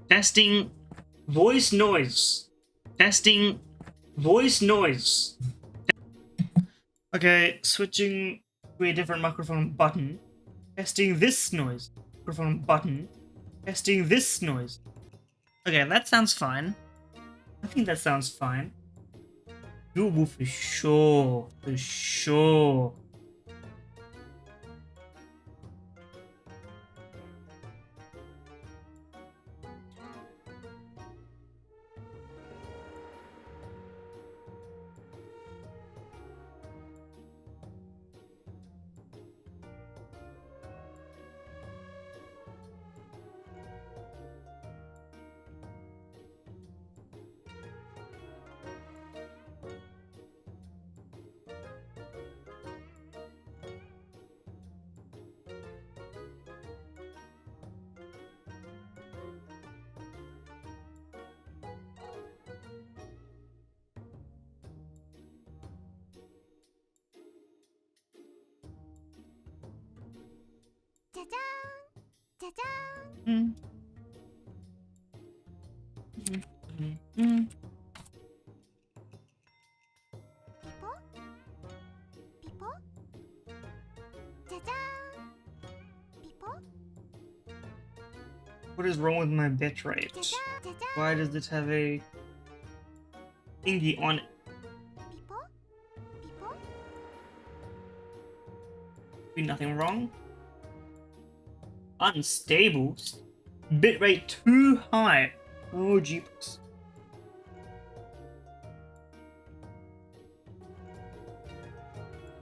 Testing voice noise. Testing voice noise. Okay, switching to a different microphone button. Testing this noise. Microphone button. Testing this noise. Okay, that sounds fine. I think that sounds fine. Doable for sure. For sure. Mm. Mm. What is wrong with my bitrate? Why does it have a thingy on it? Nothing wrong. Unstable. Bitrate too high. Oh jeepers.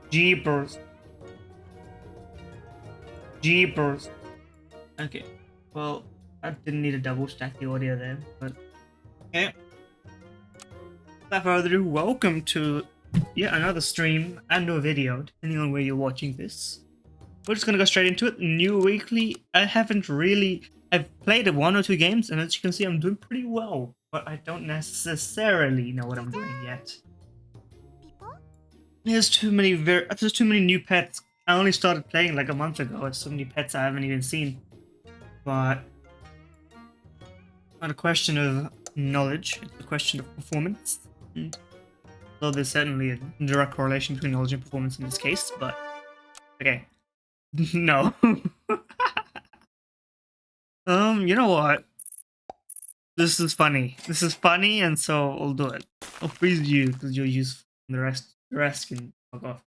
Jeepers. Jeepers. Okay. Well, I didn't need to double stack the audio there, but okay. Without further ado, welcome to yet another stream and or video, depending on where you're watching this. We're just gonna go straight into it. New weekly. I've played 1 or 2 games, and as you can see, I'm doing pretty well, but I don't necessarily know what I'm doing yet. There's too many new pets. I only started playing like a month ago. There's so many pets I haven't even seen. But not a question of knowledge, it's a question of performance. Though there's certainly a direct correlation between knowledge and performance in this case, but okay. No. You know what? This is funny. This is funny, and so I'll do it. I'll freeze you because you're useful. The rest can fuck off.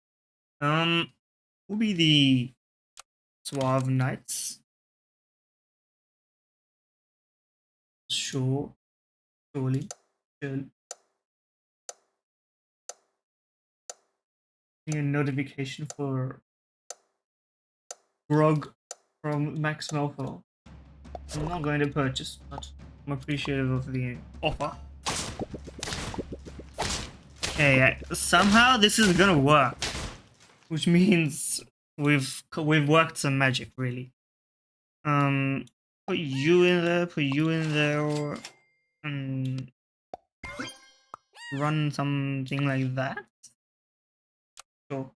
Will be the Suave Knights. Sure. Surely. Surely. A notification for Grog from Max Malfoy. I'm not going to purchase, but I'm appreciative of the offer. Okay, somehow this is gonna work, which means we've worked some magic, really. Put you in there, and run something like that. Sure.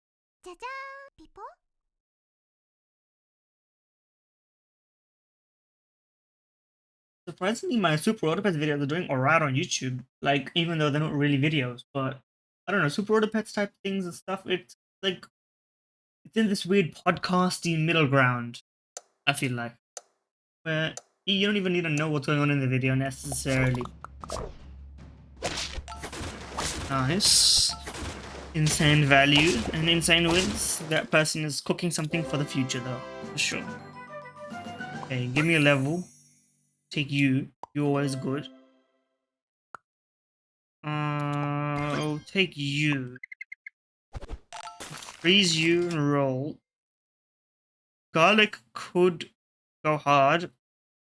Surprisingly, my Super Autopets videos are doing alright on YouTube. Like, even though they're not really videos, but I don't know, Super Autopets type things and stuff. It's like it's in this weird podcasty middle ground. I feel like where you don't even need to know what's going on in the video necessarily. Nice. Insane value and insane wins. That person is cooking something for the future, though, for sure. Okay, give me a level. Take you. You're always good. I'll take you. Freeze you and roll. Garlic could go hard,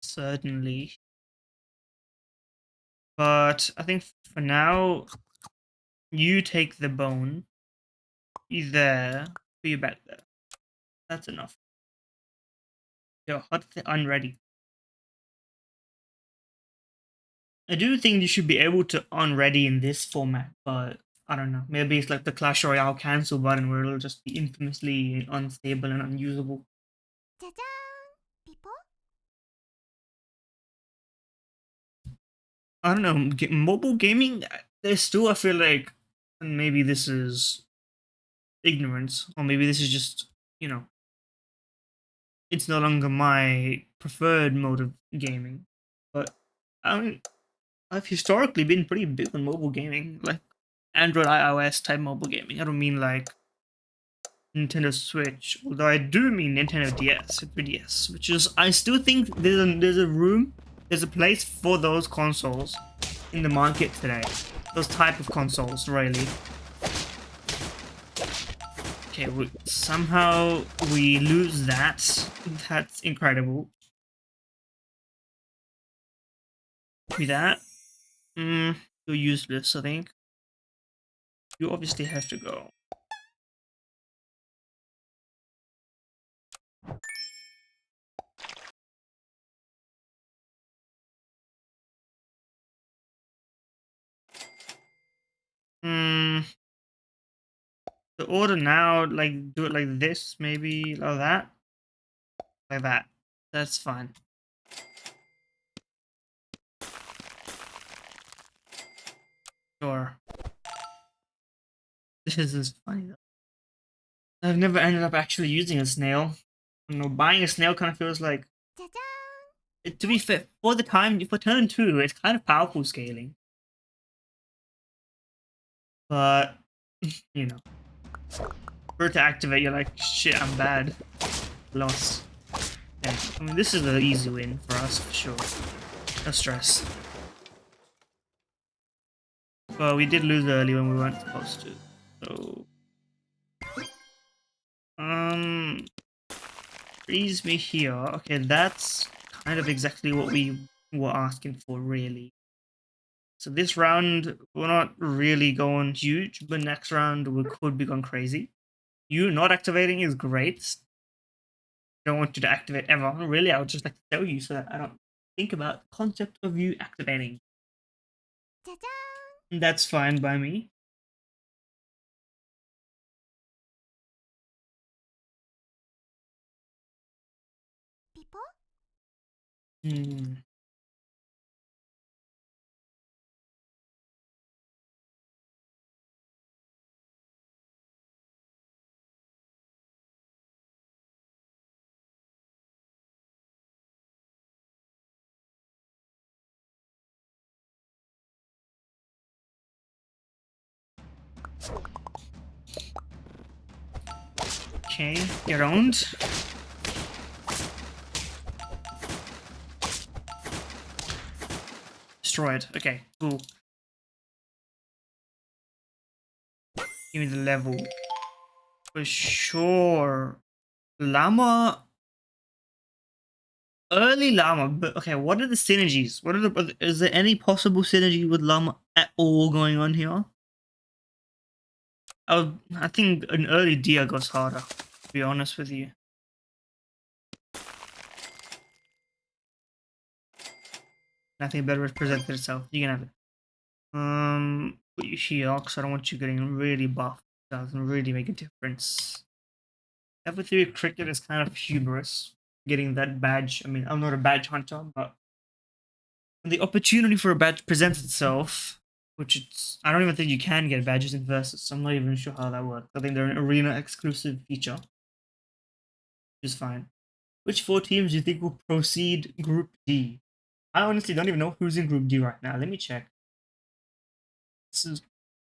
certainly. But I think for now, you take the bone. You there. Put you back there. That's enough. Yo, hot unready. I do think you should be able to unready in this format, but I don't know. Maybe it's like the Clash Royale cancel button where it'll just be infamously unstable and unusable. I don't know. Mobile gaming, there's still, I feel like, and maybe this is ignorance, or maybe this is just, you know, it's no longer my preferred mode of gaming. But I mean, I've historically been pretty big on mobile gaming, like Android, iOS type mobile gaming. I don't mean like Nintendo Switch, although I do mean Nintendo DS, 3DS, which is, I still think there's a room, there's a place for those consoles in the market today. Those type of consoles, really. Okay, somehow we lose that. That's incredible. Be that. You're useless, I think. You obviously have to go. Hmm. The order now, like, do it like this, maybe like that. Like that. That's fine. Sure. This is funny though. I've never ended up actually using a snail. You know, buying a snail kind of feels like, to be fair, for the time, for turn 2, it's kind of powerful scaling. But, you know, for it to activate, you're like, shit, I'm bad. Lost. Yeah, I mean, this is an easy win for us, for sure. No stress. Well, we did lose early when we weren't supposed to. So, freeze me here. Okay, that's kind of exactly what we were asking for, really. So this round, we're not really going huge, but next round we could be going crazy. You not activating is great. I don't want you to activate ever. Really, I would just like to tell you so that I don't think about the concept of you activating. That's fine by me. Hmm. Okay, get owned. Destroyed. Okay, cool. Give me the level. For sure. Llama. Early Llama. But okay, what are the synergies? What are the? Is there any possible synergy with Llama at all going on here? I think an early Dia goes harder, to be honest with you. Nothing better represented itself. You can have it. Put you here, because I don't want you getting really buffed. Doesn't really make a difference. Level 3 cricket is kind of hubris. Getting that badge. I mean, I'm not a badge hunter, but when the opportunity for a badge presents itself, which it's, I don't even think you can get badges in Versus, so I'm not even sure how that works. I think they're an arena exclusive feature, which is fine. Which 4 teams do you think will proceed Group D? I honestly don't even know who's in Group D right now. Let me check. This is,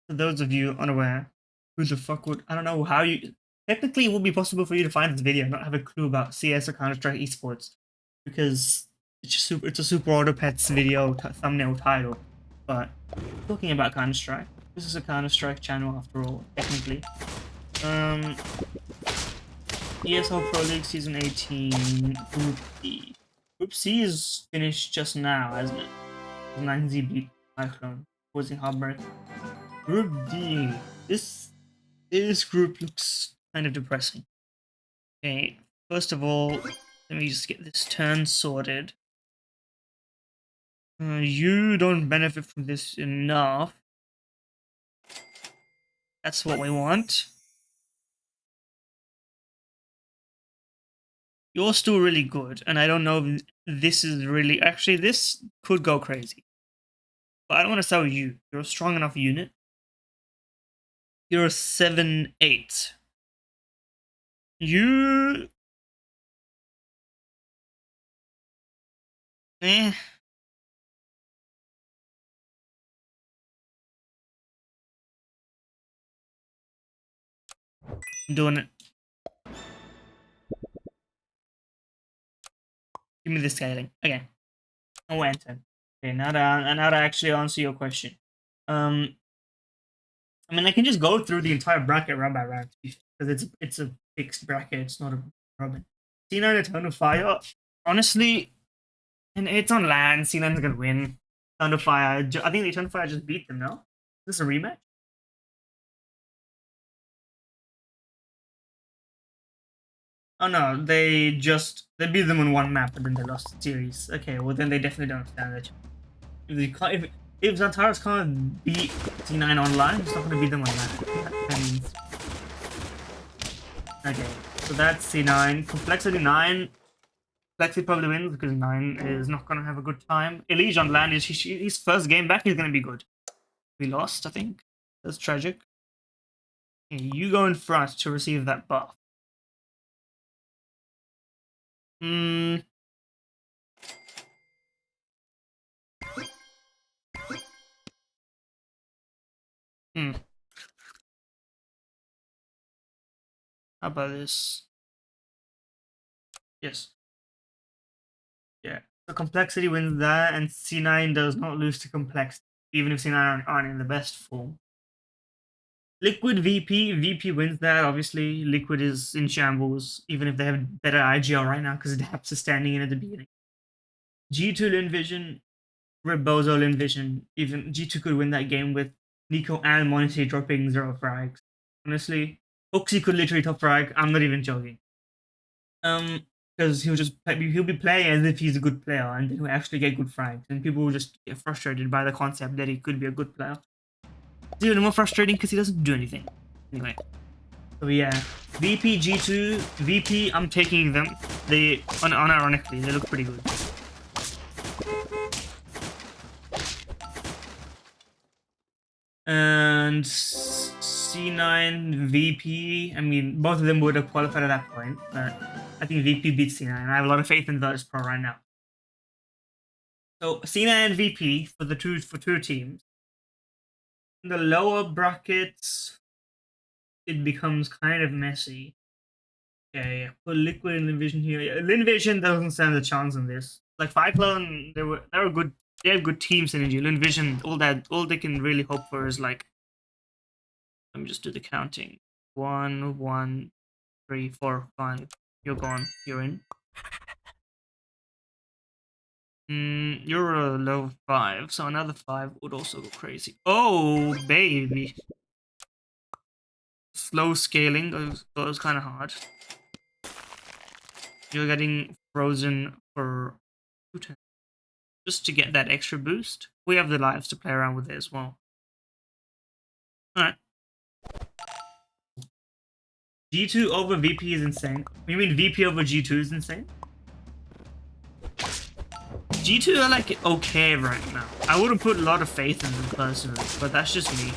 for those of you unaware, who the fuck would, I don't know how you, technically it would be possible for you to find this video and not have a clue about CS or Counter-Strike esports, because it's just it's a Super Auto Pets video thumbnail title. But talking about Counter-Strike, this is a Counter-Strike channel after all, technically. ESL Pro League Season 18 Group D. Group C is finished just now, hasn't it? 9Z beat Cyclone, causing heartbreak. Group D. This group looks kind of depressing. Okay, first of all, let me just get this turn sorted. You don't benefit from this enough. That's what we want. You're still really good, and I don't know if this is really... Actually, this could go crazy. But I don't want to sell you. You're a strong enough unit. You're a 7-8. You... Eh. I'm doing it. Give me the scaling. Okay. Oh, enter. Okay, now to actually answer your question. I mean, I can just go through the entire bracket round by round because it's a fixed bracket. It's not a problem. C9 Eternal Fire. Honestly, and it's on land. C9's gonna win. Eternal Fire. I think the Eternal Fire just beat them. No, is this a rematch? Oh no, they beat them on one map and then they lost the series. Okay, well then they definitely don't stand it. If Zantaros can't beat C9 online, it's not gonna beat them online. That means... Okay, so that's C9. Complexity 9. Complexity probably wins because 9 is not gonna have a good time. Elige on land is his first game back. He's gonna be good. We lost, I think. That's tragic. Okay, you go in front to receive that buff. Hmm. Hmm. How about this? Yes. Yeah. So complexity wins that, and C9 does not lose to complexity, even if C9 aren't in the best form. Liquid VP wins that. Obviously, Liquid is in shambles, even if they have better IGL right now because Daps is standing in at the beginning. G2 Lin Vision, Rebozo Lin Vision. Even G2 could win that game with Nico and Monty dropping 0 frags. Honestly, Oxy could literally top frag. I'm not even joking. Because he'll be playing as if he's a good player, and then he'll actually get good frags, and people will just get frustrated by the concept that he could be a good player. It's even more frustrating because he doesn't do anything. Anyway, so yeah, VP G2 VP. I'm taking them. They unironically they look pretty good. And C9 VP. I mean, both of them would have qualified at that point, but I think VP beats C9. I have a lot of faith in Virtus Pro right now. So C9 and VP for two teams. In the lower brackets, it becomes kind of messy. Okay, put Liquid and Linvision here. Yeah, Linvision doesn't stand a chance on this. Like Cyclone, they were good. They have good team synergy. Linvision, all they can really hope for is like. Let me just do the counting. 1, 1, 3, 4, 5. You're gone. You're in. You're a low 5, so another 5 would also go crazy. Oh, baby. Slow scaling goes kind of hard. You're getting frozen for 2 turns. Just to get that extra boost. We have the lives to play around with it as well. Alright. G2 over VP is insane. You mean VP over G2 is insane? G2 are like okay right now. I wouldn't put a lot of faith in them personally, but that's just me.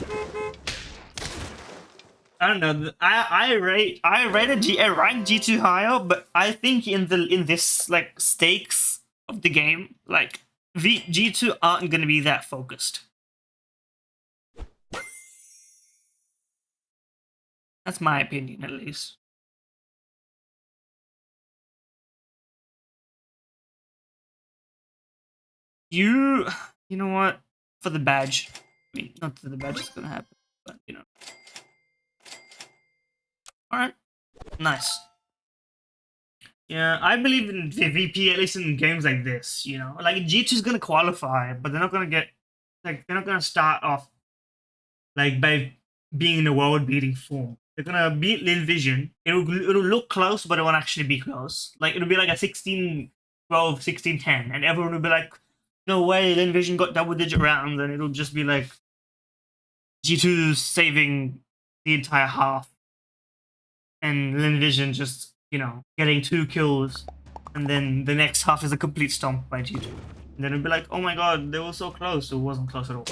I don't know. I rate G2 higher, but I think in this like stakes of the game, like G2 aren't gonna be that focused. That's my opinion, at least. You know what? For the badge. I mean, not that the badge is gonna happen, but you know. Alright. Nice. Yeah, I believe in the VP, at least in games like this, you know? Like, G2 is gonna qualify, but they're not gonna get... Like, they're not gonna start off, like, by being in a world-beating form. They're gonna beat Lil Vision. It'll look close, but it won't actually be close. Like, it'll be like a 16-12, 16-10, and everyone will be like, no way, Lil Vision got double-digit rounds, and it'll just be like G2 saving the entire half, and Linvision just, you know, getting 2 kills, and then the next half is a complete stomp by G2. And then it'd be like, oh my god, they were so close. It wasn't close at all.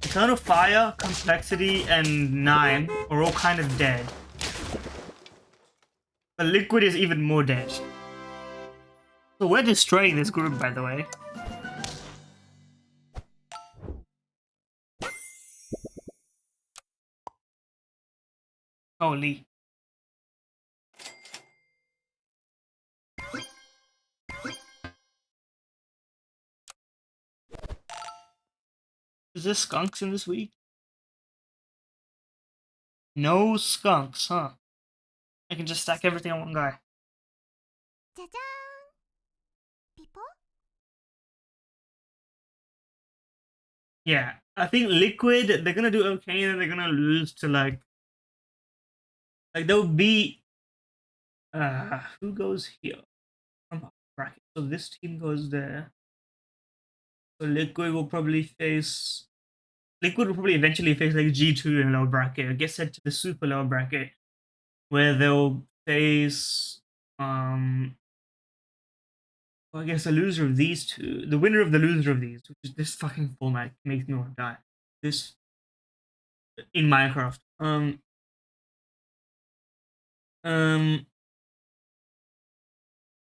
Eternal Fire, Complexity, and 9 are all kind of dead. But Liquid is even more dead. So we're destroying this group, by the way. Holy. Is there skunks in this week? No skunks, huh? I can just stack everything on one guy. People? Yeah, I think Liquid, they're gonna do okay, and they're gonna lose to like they'll be who goes here? Bracket. So this team goes there. So Liquid will probably face Liquid will probably eventually face like G2 in lower bracket, get sent to the super lower bracket, where they'll face well, I guess the loser of these two, the winner of the loser of these, which is this fucking format makes me want to die. This in Minecraft.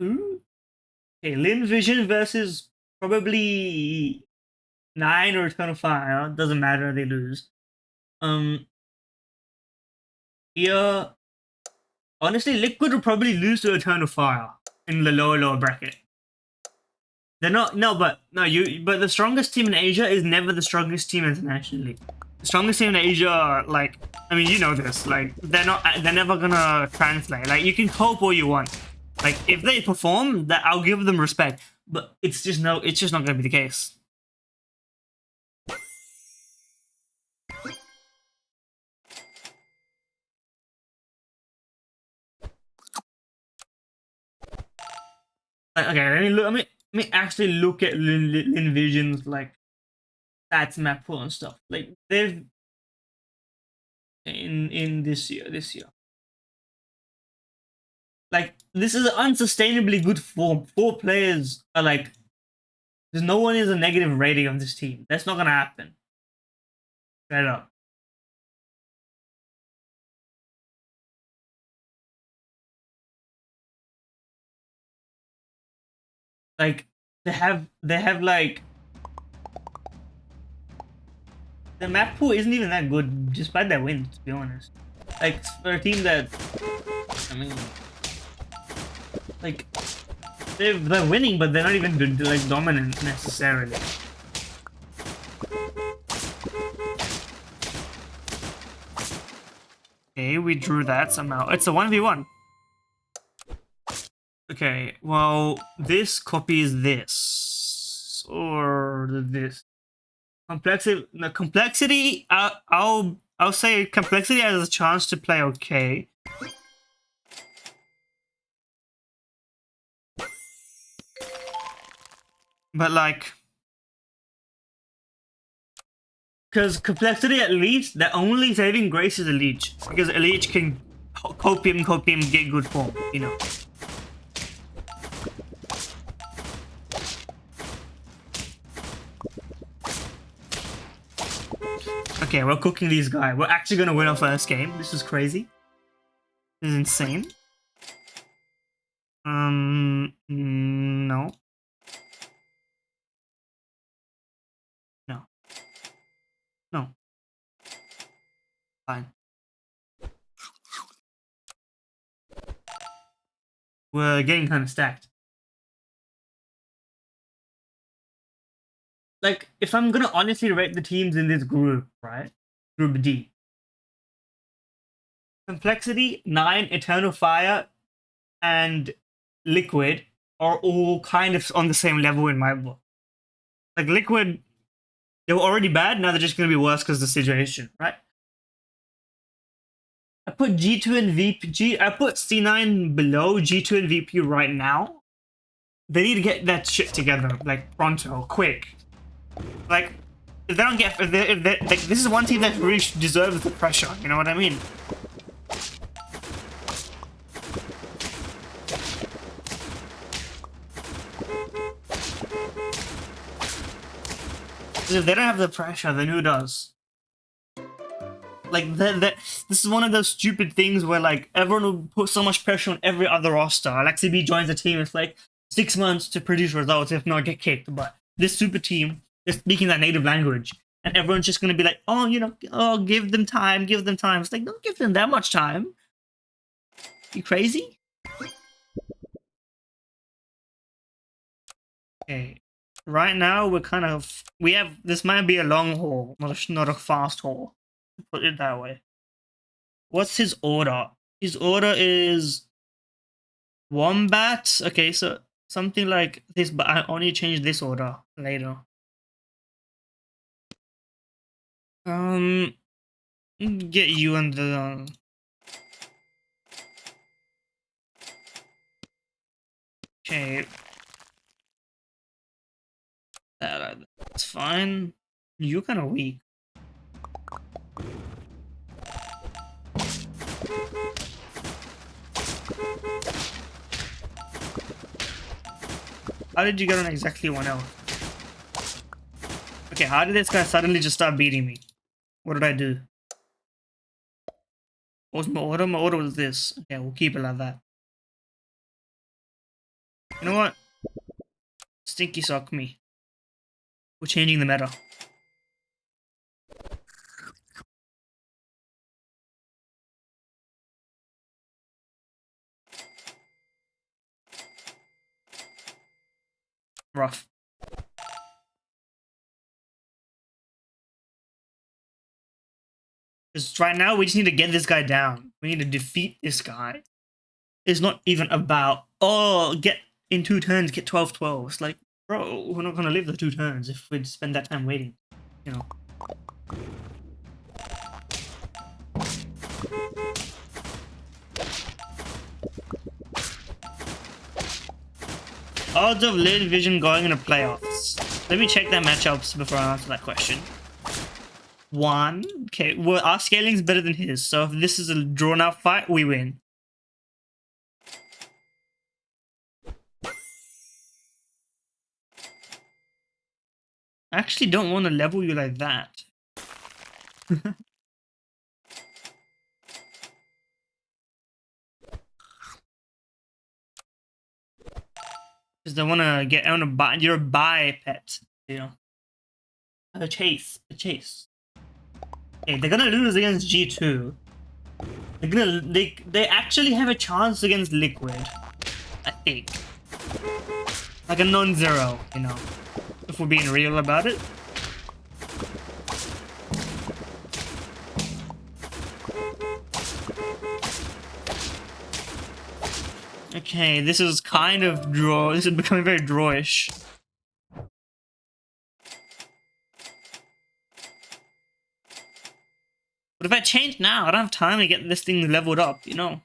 Ooh. Okay, Lin Vision versus probably 9 or Eternal Fire. Doesn't matter, they lose. Here, honestly, Liquid will probably lose to Eternal Fire in the lower bracket. They're not but the strongest team in Asia is never the strongest team internationally. The strongest team in Asia are like, I mean, you know this, like they're never gonna translate. Like you can hope all you want. Like if they perform, that I'll give them respect. But it's just not gonna be the case. Okay, let me actually look at Lin Vision's like stats map pool and stuff. Like they've in this year. Like this is unsustainably good form. 4 players are like, there's no one is a negative rating on this team. That's not gonna happen. Straight up. Like they have like the map pool isn't even that good despite their wins, to be honest. Like for a team that, I mean, like they're winning, but they're not even like dominant necessarily. Okay, we drew that somehow. It's a 1v1. Okay, well, this copies this or this. Complexity. I'll say complexity has a chance to play okay. But like, because complexity at least, the only saving grace is a leech, because a leech can copium, get good form, you know. Okay, we're cooking these guys. We're actually gonna win our first game. This is crazy. This is insane. No. No. No. Fine. We're getting kind of stacked. Like, if I'm gonna honestly rate the teams in this group, right? Group D. Complexity, 9, Eternal Fire, and Liquid are all kind of on the same level in my book. Like, Liquid, they were already bad, now they're just gonna be worse because of the situation, right? I put G2 and VP, I put C9 below G2 and VP right now. They need to get that shit together, like, pronto, quick. Like, if they don't get, if they like, this is one team that really deserves the pressure. You know what I mean? If they don't have the pressure, then who does? Like, this is one of those stupid things where, like, everyone will put so much pressure on every other roster. Like, CB joins the team, it's like 6 months to produce results, if not get kicked. But this super team is speaking that native language, and everyone's just gonna be like, oh, you know, oh, give them time, give them time. It's like, don't give them that much time. You crazy? Okay. Right now, we have, this might be a long haul, not a fast haul. Put it that way. What's his order? His order is Wombat. Okay, so something like this, but I only change this order later. Get you and the. Okay, that's fine. You're kind of weak. How did you get on exactly 1 health? Okay, how did this guy suddenly just start beating me? What did I do? What was my order? My order was this. Okay, we'll keep it like that. You know what? Stinky sock me. We're changing the meta. Rough. Because right now we just need to get this guy down. We need to defeat this guy. It's not even about, oh, get in 2 turns, get 12-12. It's like, bro, we're not gonna live the 2 turns if we spend that time waiting, you know. Odds of Lid Vision going into playoffs. Let me check their matchups before I answer that question. 1. Okay, well, our scaling's better than his, so if this is a drawn-out fight, we win. I actually don't want to level you like that. Because they want to get on a buy. You're a buy pet, you know. A chase. Okay, they're gonna lose against G2. They actually have a chance against Liquid, I think. Like a non-zero, you know. If we're being real about it. Okay, this is kind of draw. This is becoming very drawish. But if I change now, I don't have time to get this thing leveled up, you know.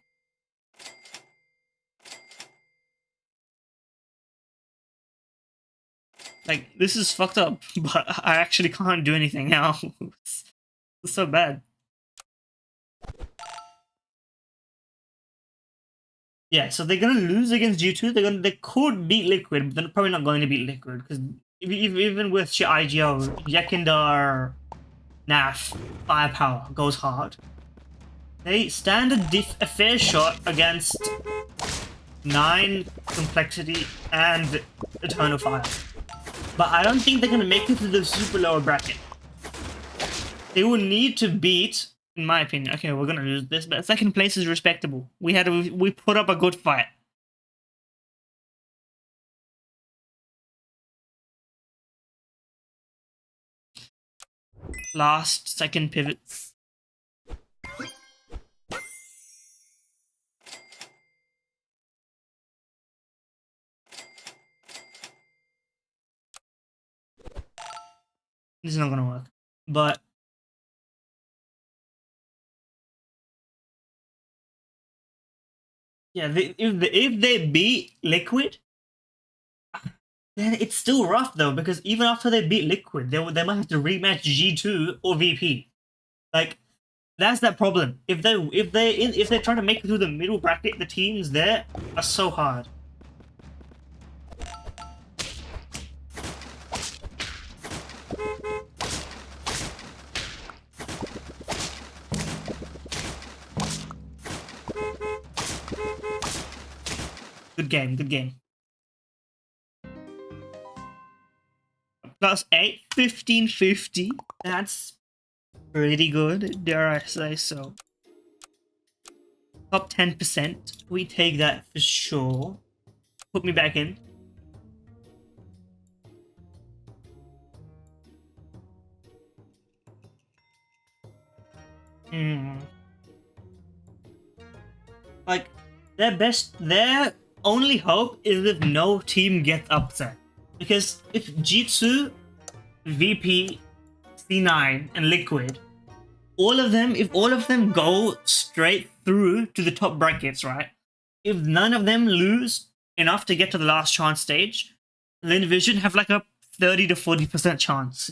Like, this is fucked up, but I actually can't do anything now. It's so bad. Yeah, so they're gonna lose against G2. They could beat Liquid, but they're probably not going to beat Liquid because even with shit IGL, Yakindar, NAF, firepower goes hard. They stand a fair shot against 9 complexity and Eternal Fire, but I don't think they're gonna make it to the super lower bracket. They will need to beat, in my opinion. Okay, we're gonna lose this, but 2nd place is respectable. We put up a good fight. Last 2nd pivot. This is not gonna work. But yeah, if they beat Liquid, then it's still rough though, because even after they beat Liquid, they might have to rematch G2 or VP. Like, that's that problem. If they're trying to make it through the middle bracket, the teams there are so hard. Good game, good game. +8, 1550. That's pretty good, dare I say so. Top 10%. We take that for sure. Put me back in. Hmm. Like, their only hope is if no team gets upset. Because if Jitsu, VP, C9, and Liquid, if all of them go straight through to the top brackets, right? If none of them lose enough to get to the last chance stage, then Vision have like a 30 to 40% chance.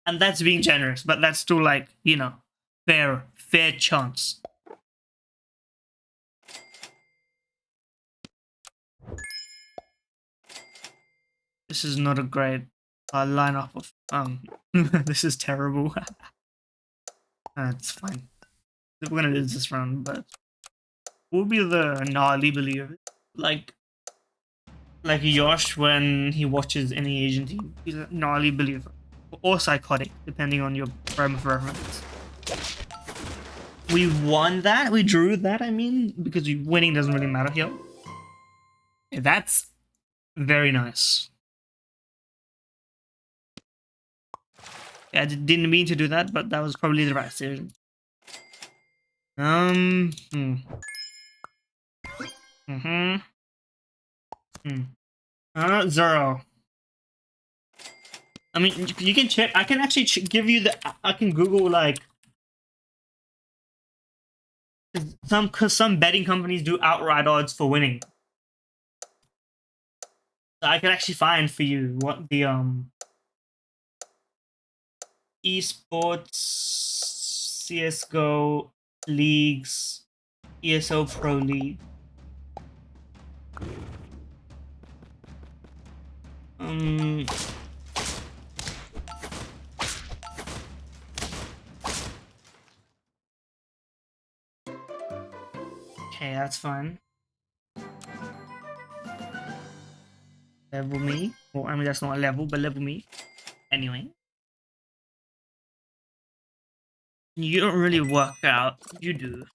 And that's being generous, but that's still like, you know, fair chance. This is not a great lineup of this is terrible. That's fine. We're gonna lose this round, but we'll be the gnarly believer. Like Yosh when he watches any Asian team. He's a gnarly believer. Or psychotic, depending on your frame of reference. We won that, we drew that, I mean, because winning doesn't really matter here. Yeah, that's very nice. Yeah, I didn't mean to do that, but that was probably the right decision. Zero. I mean, you can check. I can actually give you the. I can Google like cause some betting companies do outright odds for winning. So I can actually find for you what the esports CS:GO leagues, ESO Pro League. Okay, that's fine. Level me. Well, I mean, that's not a level, but level me. Anyway. You don't really work out. You do.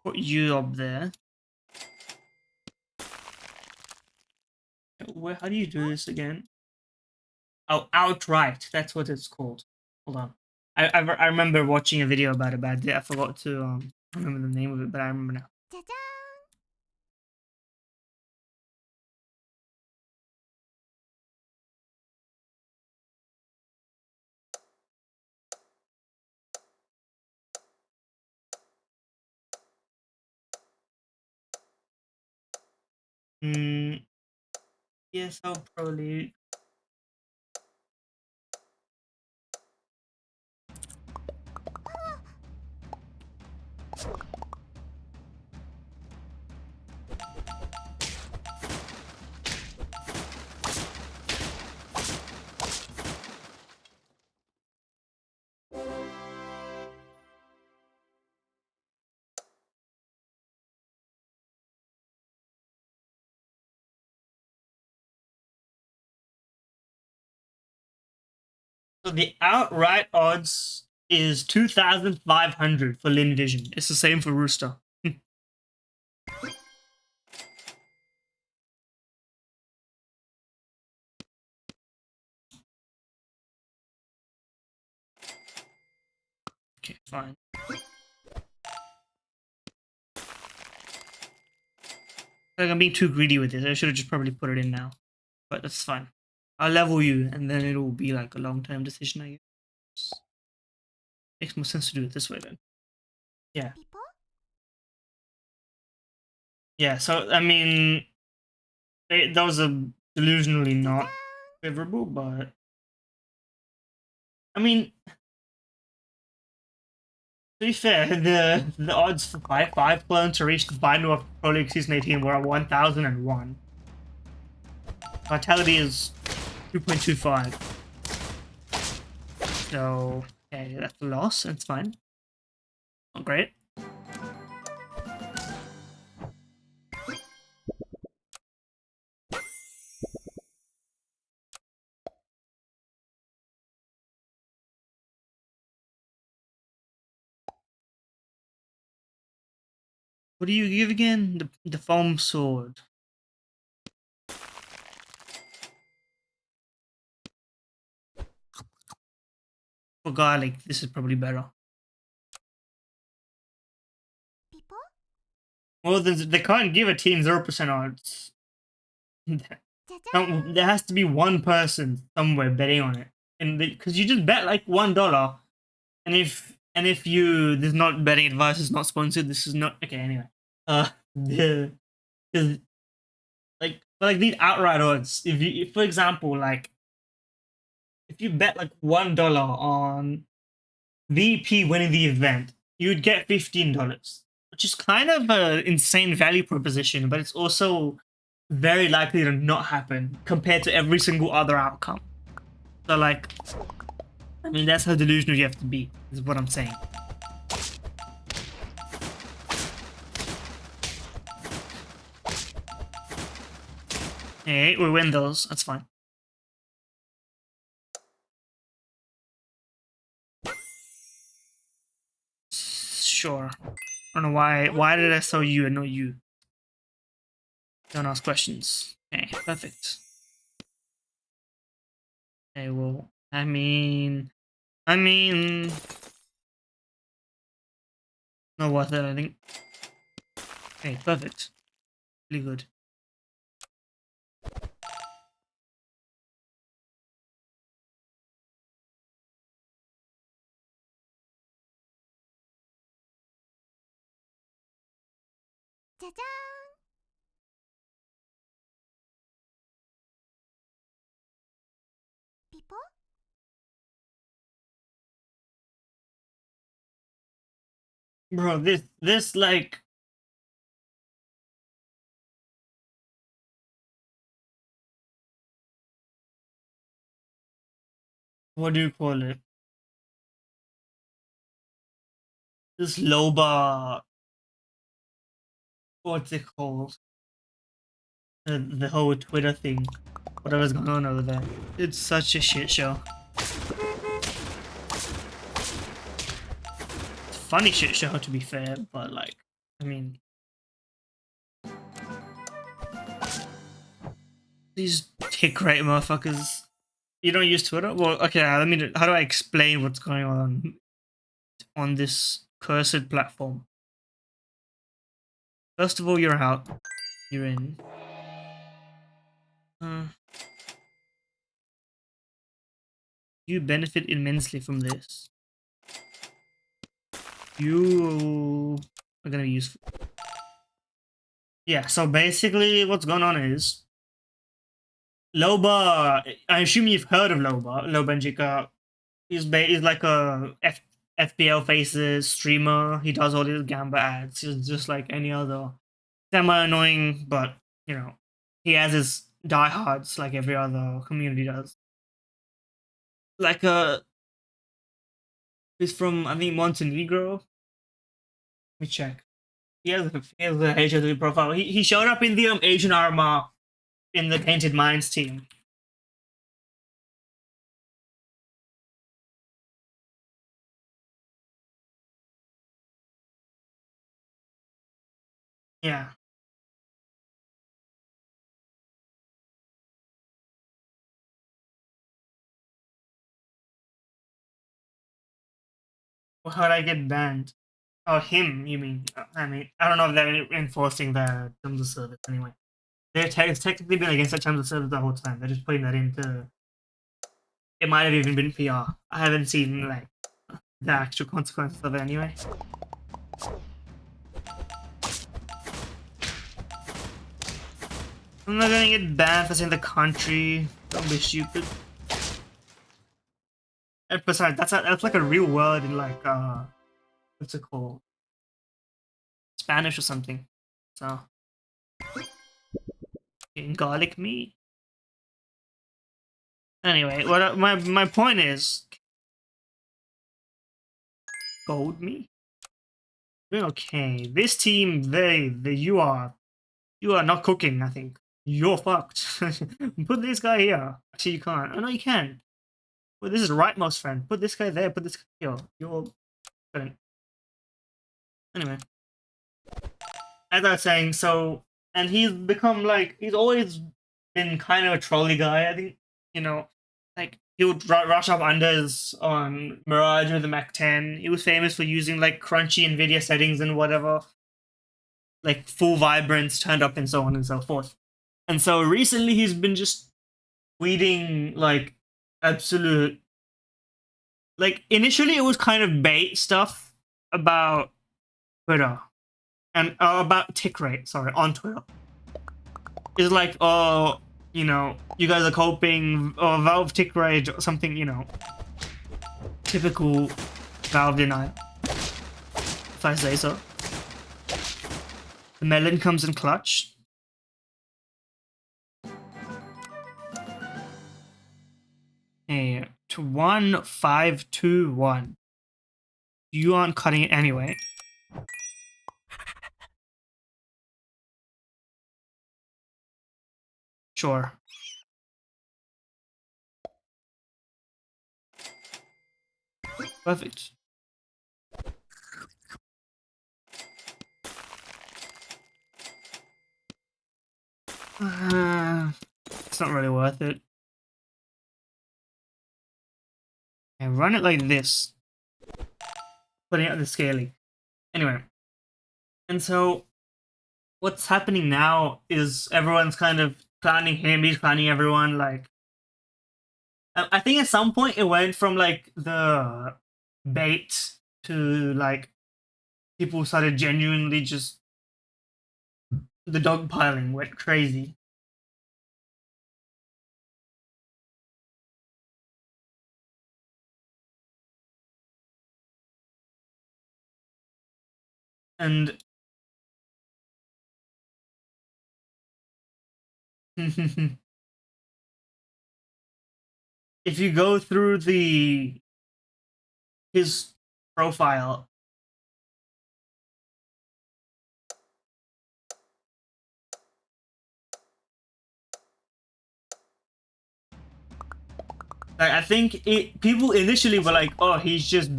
Put you up there. How do you do this again? Oh, outright. That's what it's called. Hold on. I remember watching a video about it, but I forgot to remember the name of it, but I remember now. Yes, I'll probably. So the outright odds is 2,500 for Lin Vision. It's the same for Rooster. Okay, fine. Like I'm being too greedy with this. I should have just probably put it in now. But that's fine. I'll level you, and then it'll be like a long-term decision, I guess. Makes more sense to do it this way then. Yeah. People? Yeah, so, I mean, that was a delusionally not favorable, but... I mean, to be fair, the odds for five clones to reach the final of Pro League Season 18 were at 1001. Vitality is 2.25. So, okay, that's a loss. That's fine. Not great. What do you give again? The foam sword. For garlic, this is probably better. People? Well, they can't give a team 0% odds. Ta-da! There has to be one person somewhere betting on it, and because you just bet like $1, and if you there's not betting advice, is not sponsored. This is not okay. Anyway, the because like these outright odds. If for example, like if you bet like $1 on VP winning the event, you'd get $15, which is kind of an insane value proposition, but it's also very likely to not happen compared to every single other outcome. So, like, I mean, that's how delusional you have to be, is what I'm saying. Hey, we win those, that's fine. Sure. I don't know why did I sell you and not you? Don't ask questions. Okay, perfect. Okay, well, I mean, not worth it, I think. Okay, perfect. Really good. Ta-da! People? Bro, this like what do you call it? This Loba, what's it called? The whole Twitter thing, whatever's going on over there. It's such a shit show. It's a funny shit show to be fair, but like, I mean, these tick rate motherfuckers. You don't use Twitter? Well, okay. Let me. How do I explain what's going on this cursed platform? First of all, you're out. You're in. You benefit immensely from this. You are gonna be useful. Yeah, so basically what's going on is Loba, I assume you've heard of Loba Njika. He's like a FPL faces streamer. He does all these Gamba ads. He's just like any other semi-annoying, but you know, he has his diehards like every other community does. Like he's from I think Montenegro. Let me check. He has an Asian profile. He showed up in the Asian armor in the Tainted Minds team. Yeah. Well, how'd I get banned? Oh, him, you mean? I mean, I don't know if they're enforcing the terms of service anyway. It's technically been against the terms of service the whole time. They're just putting that into. It might have even been PR. I haven't seen like the actual consequences of it anyway. I'm not gonna get banned for saying the country. Don't be stupid. And besides, that's like a real word in like what's it called? Spanish or something. So in garlic meat. Anyway, what my point is, gold meat. Doing okay. This team, you are not cooking. I think you're fucked. Put this guy here. Actually, you can't. Oh no, you can. Well, this is rightmost friend. Put this guy there. Put this guy here. You're. Anyway, as I was saying, so and he's become like he's always been kind of a trolley guy. I think you know, like he would rush up unders on Mirage with the Mac 10. He was famous for using like crunchy Nvidia settings and whatever, like full vibrance turned up and so on and so forth. And so recently he's been just tweeting like absolute. Like initially it was kind of bait stuff about Twitter and about tick rate. Sorry, on Twitter. It's like, oh, you know, you guys are coping, or Valve tick rate or something, you know, typical Valve denial, if I say so. The melon comes in clutch. Hey, to 1521. You aren't cutting it anyway. Sure. Perfect. It's not really worth it. And run it like this. Putting out the scaling. Anyway. And so, what's happening now is everyone's kind of clowning him, he's clowning everyone, like... I think at some point it went from, like, the bait to, like, people started genuinely just... The dogpiling went crazy. And... if you go through his profile, like, I think people initially were like, "Oh, he's just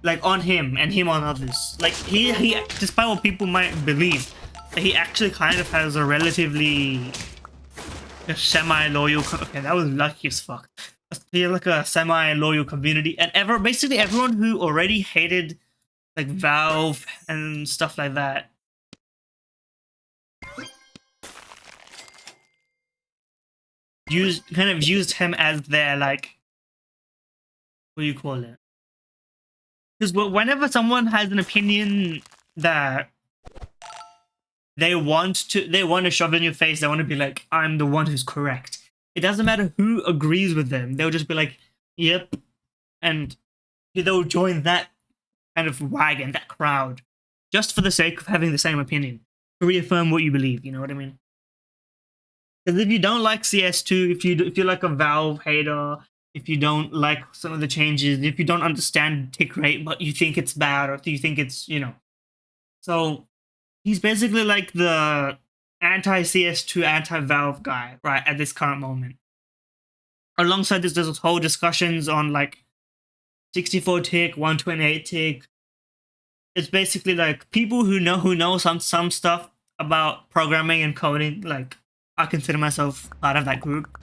like on him and him on others." Like he, despite what people might believe, he actually kind of has a relatively semi-loyal. Okay, that was lucky as fuck. He had like a semi-loyal community, and basically everyone who already hated like Valve and stuff like that. Used him as their like, what do you call it? Because whenever someone has an opinion that they want to shove in your face, they want to be like, I'm the one who's correct. It doesn't matter who agrees with them. They'll just be like, yep, and they'll join that kind of wagon, that crowd, just for the sake of having the same opinion, to reaffirm what you believe. You know what I mean? Because if you don't like CS2, if you're like a Valve hater, if you don't like some of the changes, if you don't understand tick rate, but you think it's bad, or you think it's, you know. So he's basically like the anti-CS2, anti-Valve guy, right, at this current moment. Alongside this, there's whole discussions on like 64 tick, 128 tick. It's basically like people who know some stuff about programming and coding. Like, I consider myself part of that group.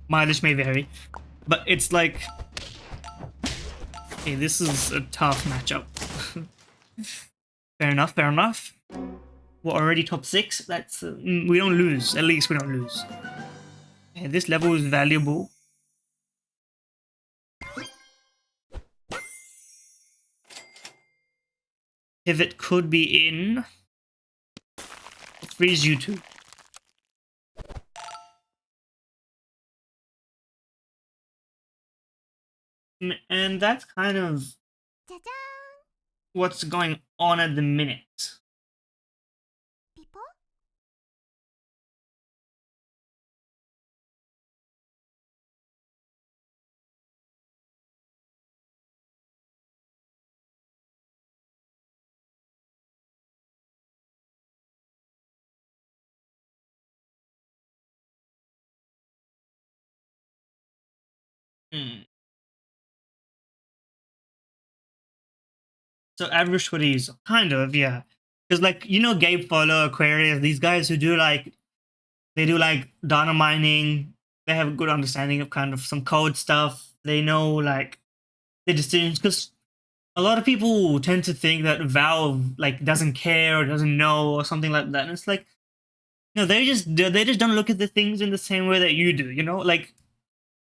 Mileage may vary, but it's like, hey, this is a tough matchup. Fair enough, fair enough. We're already top 6. That's we don't lose. At least we don't lose. Okay, this level is valuable. Pivot could be in. Freeze you two. And that's kind of what's going on at the minute. People? So average hoodies, kind of, yeah. Because like Gabe Follow, Aquarius, these guys who do like data mining, they have a good understanding of kind of some code stuff. They know like the decisions because a lot of people tend to think that Valve like doesn't care or doesn't know or something like that. And it's like no, they just don't look at the things in the same way that you do. Like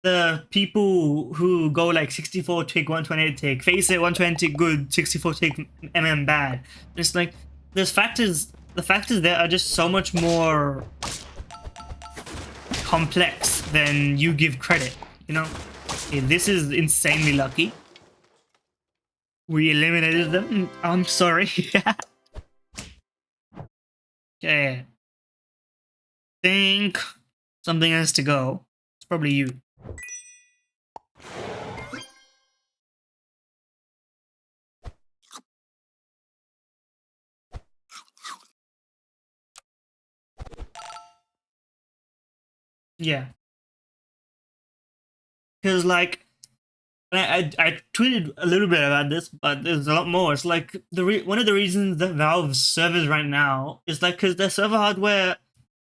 the people who go like 64 tick, 128 tick, face it 120 good, 64 tick bad. It's like the factors there are just so much more complex than you give credit. Okay, this is insanely lucky. We eliminated them. I'm sorry. Okay. Think something has to go. It's probably you. Yeah. Because like I tweeted a little bit about this, but there's a lot more. It's like one of the reasons that Valve's servers right now is like because their server hardware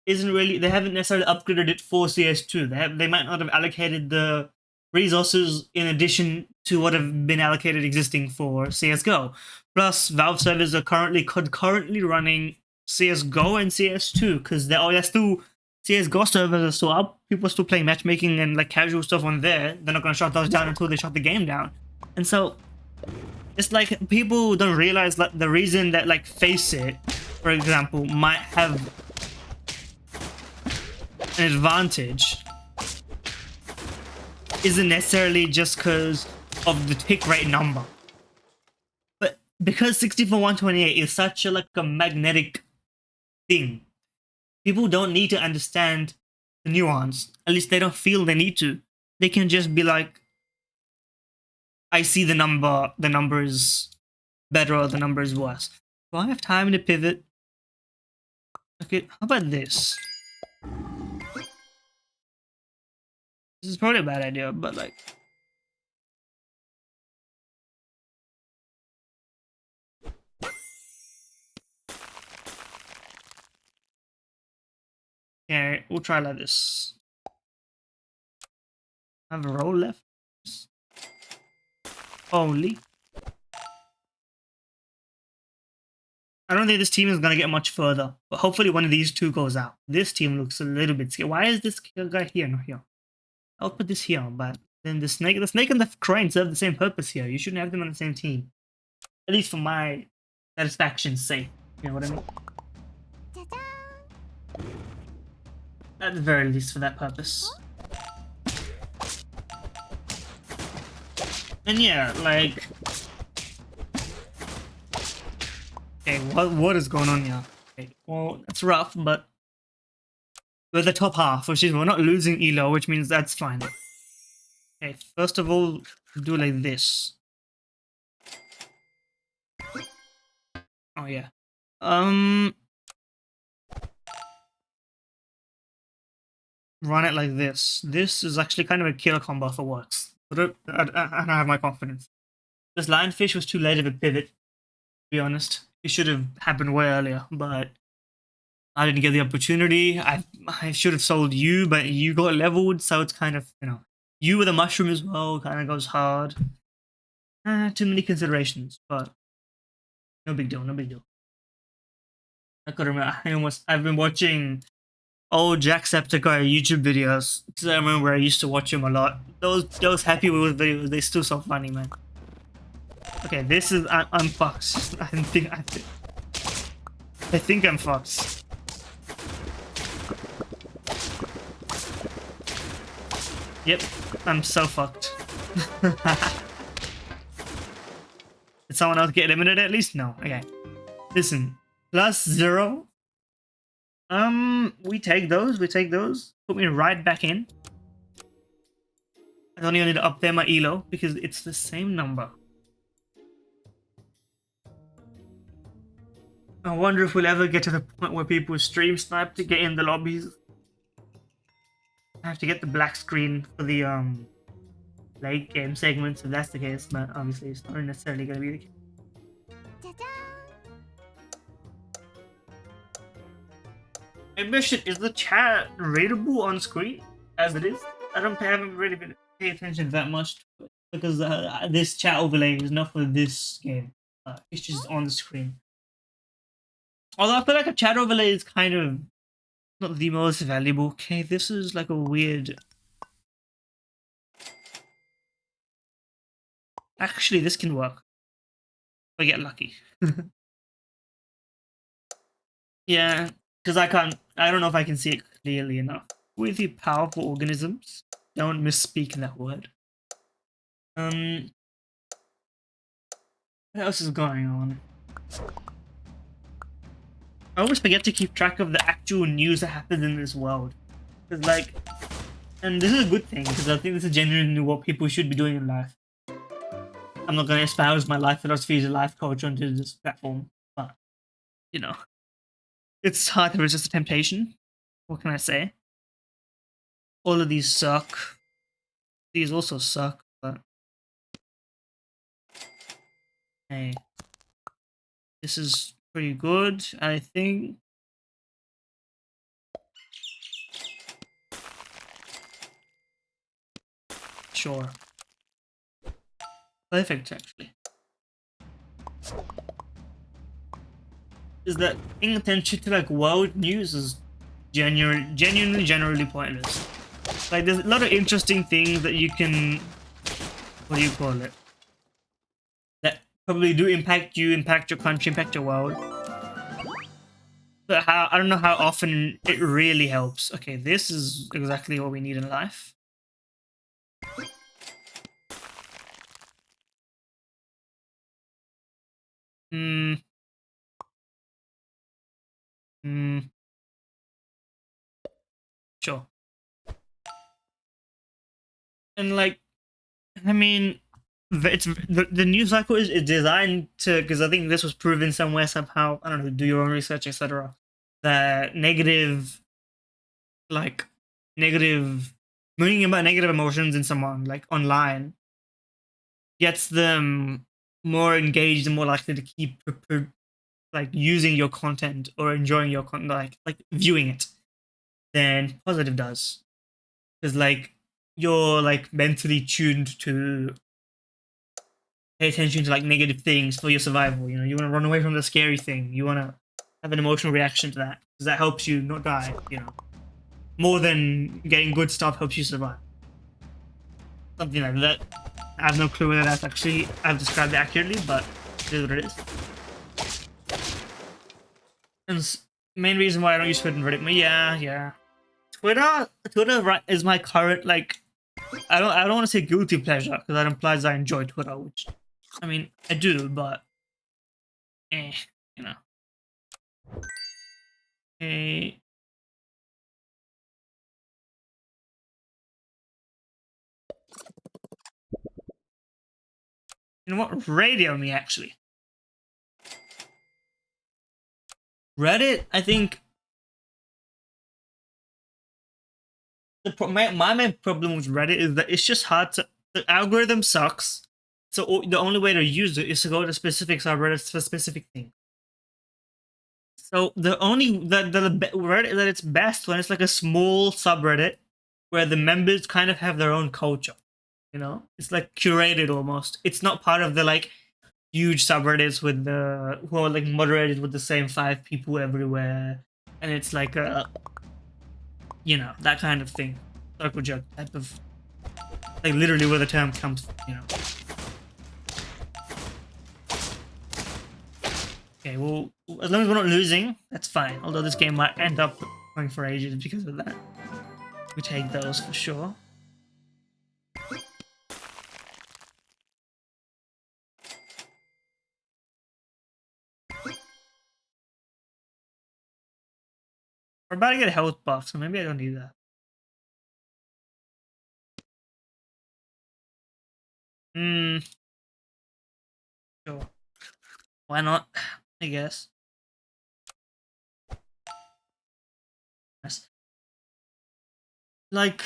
isn't really, they haven't necessarily upgraded it for CS2. They might not have allocated the resources in addition to what have been allocated existing for CS:GO. Plus, Valve servers are currently concurrently running CS:GO and CS2 because they're still CS:GO servers are still up. People are still playing matchmaking and like casual stuff on there. They're not gonna shut those down until they shut the game down. And so it's like people don't realize like the reason that like Face It, for example, might have an advantage isn't necessarily just because of the tick rate number, but because 64-128 is such a magnetic thing. People don't need to understand the nuance. At least they don't feel they need to. They can just be like, I see the number is better or the number is worse. Do I have time to pivot? Okay, how about this? This is probably a bad idea, but like... Yeah, we'll try like this. I have a roll left. Only. I don't think this team is gonna get much further, but hopefully one of these two goes out. This team looks a little bit scary. Why is this guy here, not here? I'll put this here, but then the snake and the crane serve the same purpose here. You shouldn't have them on the same team. At least for my satisfaction's sake. You know what I mean? At the very least for that purpose. And yeah, like... Okay, what is going on here? Okay, well, that's rough, but... We're the top half, which is we're not losing ELO, which means that's fine. Okay, first of all, do like this. Oh yeah. Run it like this. This is actually kind of a killer combo if it works. But I don't have my confidence. This lionfish was too late of a pivot, to be honest. It should have happened way earlier, but I didn't get the opportunity. I should have sold you, but you got leveled, so it's kind of, you with a mushroom as well kind of goes hard. Too many considerations, but No big deal. No big deal. I could remember. I've been watching old Jacksepticeye YouTube videos because I remember I used to watch him a lot. Those Happy Wheels videos, they're still so funny, man. Okay, this is I'm fucked. I think I'm fucked. Yep, I'm so fucked. Did someone else get eliminated at least? No. Okay. Listen, +0. We take those. We take those. Put me right back in. I don't even need to up there my ELO because it's the same number. I wonder if we'll ever get to the point where people stream snipe to get in the lobbies. I have to get the black screen for the late game segments if that's the case, but obviously it's not necessarily going to be the case. Maybe is the chat readable on screen as it is? I haven't really been paying attention that much to it because this chat overlay is not for this game. It's just on the screen. Although I feel like a chat overlay is kind of not the most valuable. Okay, this is like a weird. Actually, this can work. If I get lucky. Yeah, because I don't know if I can see it clearly enough. With the powerful organisms, don't misspeak that word. What else is going on? I always forget to keep track of the actual news that happens in this world. Because, like, and this is a good thing, because I think this is genuinely what people should be doing in life. I'm not going to espouse my life philosophy as a life coach onto this platform, but, you know, it's hard to resist the temptation. What can I say? All of these suck. These also suck, but... Hey. This is pretty good, I think. Sure. Perfect, actually. Is that paying attention to like world news is genuinely generally pointless. Like there's a lot of interesting things that you can, what do you call it? That probably do impact you, impact your country, impact your world. But I don't know how often it really helps. Okay, this is exactly what we need in life. Sure. And like, I mean, it's the news cycle is designed to, because I think this was proven somewhere somehow. I don't know, do your own research, etc. That negative, bringing about negative emotions in someone like online gets them more engaged and more likely to keep like using your content or enjoying your content, like viewing it, than positive does. Because like you're like mentally tuned to pay attention to like negative things for your survival. You know, you want to run away from the scary thing. You want to have an emotional reaction to that because that helps you not die. You know, more than getting good stuff helps you survive. Something like that. I have no clue whether that's actually I've described it accurately, but it is what it is. And main reason why I don't use Twitter and Reddit, but yeah. Twitter right is my current like. I don't want to say guilty pleasure because that implies I enjoy Twitter, which I mean I do, but you know. You know what? Radio me actually. Reddit, I think my main problem with Reddit is that it's just hard to. The algorithm sucks, so the only way to use it is to go to specific subreddits for specific things. So the Reddit that it's best when it's like a small subreddit where the members kind of have their own culture. You know, it's like curated almost. It's not part of the like huge subreddits with the who are like moderated with the same 5 people everywhere, and it's like a that kind of thing, circle jerk type of like literally where the term comes from. Okay, well, as long as we're not losing, that's fine. Although this game might end up going for ages because of that. We take those for sure. We're about to get a health buff, so maybe I don't need that. Hmm. Sure. Why not? I guess. Yes. Like,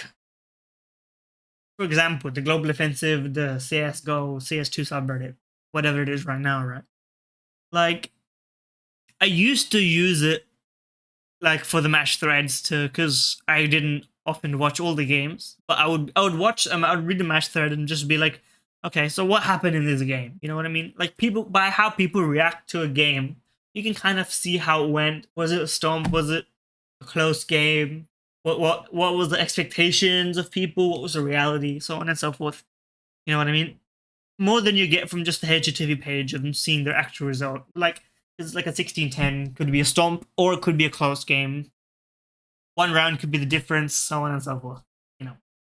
for example, the Global Offensive, the CSGO, CS2 subreddit, whatever it is right now, right? Like, I used to use it like for the match threads to because I didn't often watch all the games, but I would watch I would read the match thread and just be like, okay, so what happened in this game? You know what I mean? Like people by how people react to a game, you can kind of see how it went. Was it a stomp? Was it a close game? What was the expectations of people? What was the reality? So on and so forth. You know what I mean? More than you get from just the HGTV page of seeing their actual result. Like it's like a 16-10 could be a stomp or it could be a close game. One round could be the difference, so on and so forth.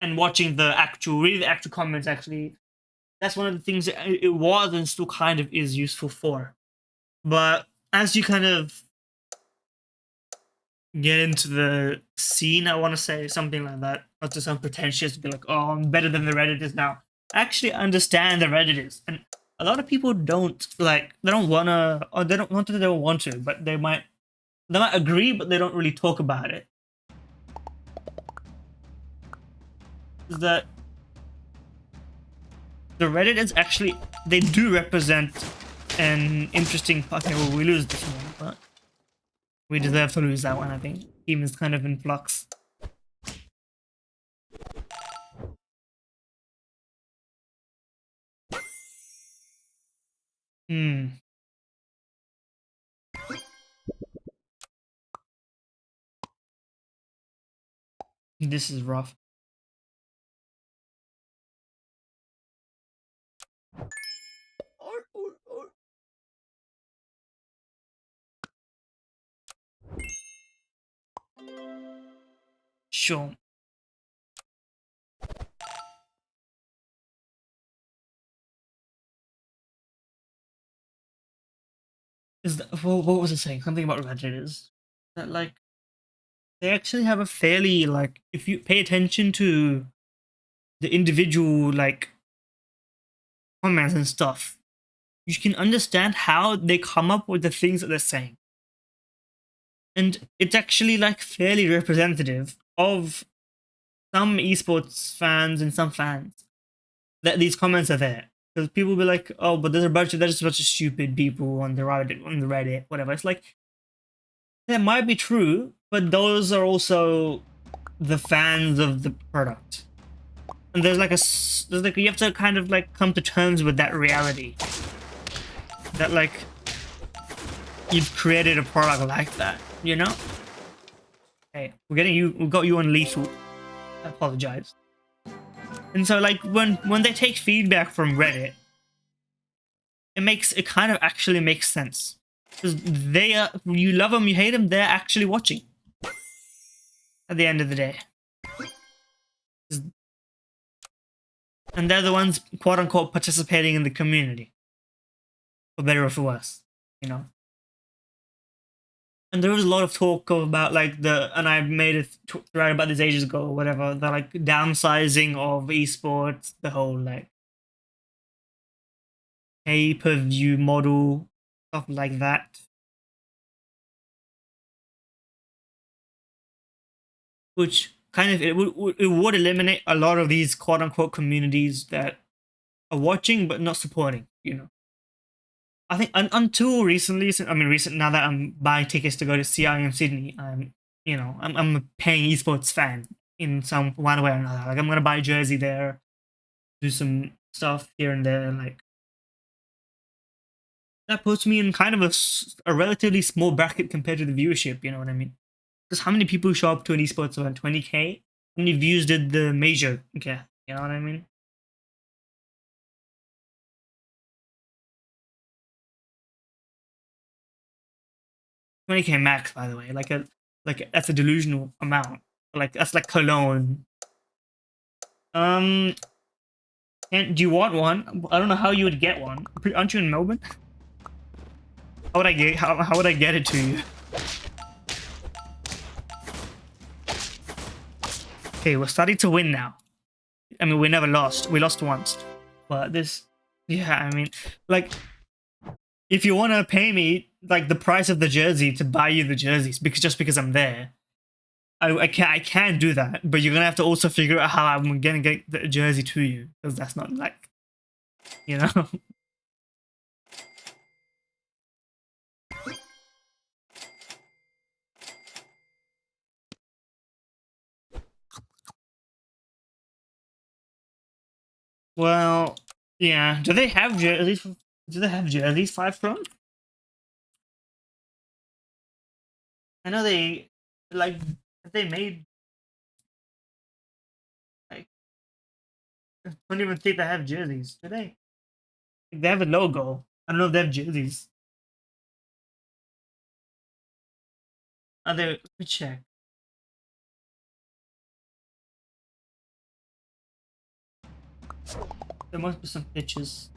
And watching reading the actual comments, actually, that's one of the things that it was and still kind of is useful for. But as you kind of get into the scene, I want to say something like that, not to sound pretentious, be like, oh, I'm better than the Redditors now. I actually understand the Redditors, and a lot of people don't like, they don't wanna, or they don't want to, they don't want to, but they might agree, but they don't really talk about it. Is that the Reddit is actually, they do represent an interesting. Okay, well, we lose this one, but we deserve to lose that one. I think team is kind of in flux. Hmm. This is rough. Sure. Is that, what was it saying? Something about Reddit is that like they actually have a fairly like if you pay attention to the individual like comments and stuff, you can understand how they come up with the things that they're saying. And it's actually like fairly representative of some esports fans and some fans that these comments are there. Because people will be like, oh, but there's a bunch of stupid people on the Reddit, whatever. It's like that might be true, but those are also the fans of the product. And there's like you have to kind of like come to terms with that reality. That like you've created a product like that, you know? Hey, we got you on lethal. I apologize. And so like when they take feedback from Reddit, it kind of actually makes sense. Because they are, you love them, you hate them, they're actually watching. At the end of the day. And they're the ones, quote unquote, participating in the community. For better or for worse, you know? And there was a lot of talk about like and I made a thread about this ages ago or whatever, the like downsizing of esports, the whole like pay-per-view model, stuff like that. Which kind of, it would eliminate a lot of these quote unquote communities that are watching but not supporting, you know. I think until recently, recent now that I'm buying tickets to go to CIM Sydney, I'm a paying esports fan in some one way or another. Like I'm gonna buy a jersey there, do some stuff here and there. Like that puts me in kind of a relatively small bracket compared to the viewership. You know what I mean? Because how many people show up to an esports event? 20K. How many views did the major get? You know what I mean? 20K max, by the way. Like that's a delusional amount. Like that's like Cologne. Um, do you want one? I don't know how you would get one. Aren't you in Melbourne? How would I get? How would I get it to you? Okay, we're starting to win now. I mean, we never lost. We lost once, but this, yeah. I mean, like, if you want to pay me like the price of the jersey to buy you the jerseys because I'm there, I can do that. But you're gonna have to also figure out how I'm gonna get the jersey to you because that's not like, you know. Well, yeah. Do they have jerseys? Do they have jerseys 5 from? I know they like they made like I don't even think they have jerseys. Do they? They have a logo. I don't know if they have jerseys. Let me check. There must be some pictures.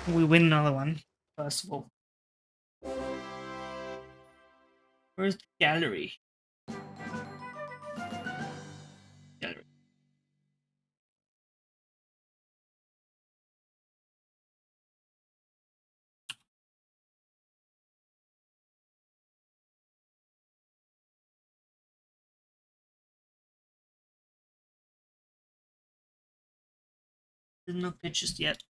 We win another one. First of all. Where's the gallery? Gallery. There's no pictures yet.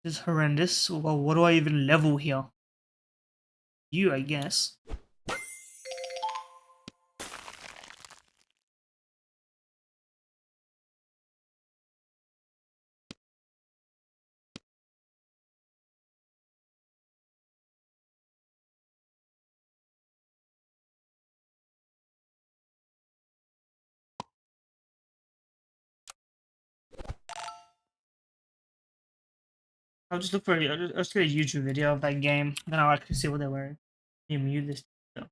This is horrendous. Well, what do I even level here? You, I guess. I'll just look for I'll just get a YouTube video of that game. Then I'll actually see what they were. You mute this. So.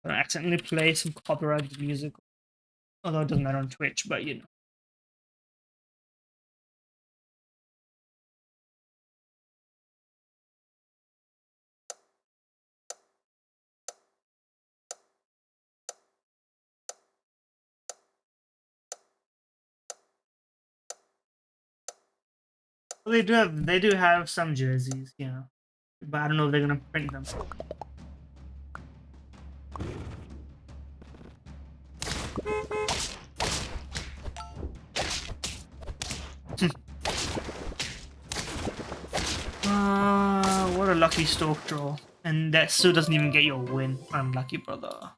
I don't accidentally play some copyrighted music. Although it doesn't matter on Twitch, but you know. Well, they do have some jerseys, you know. But I don't know if they're gonna print them. What a lucky stalk draw. And that still doesn't even get you a win. Unlucky, brother.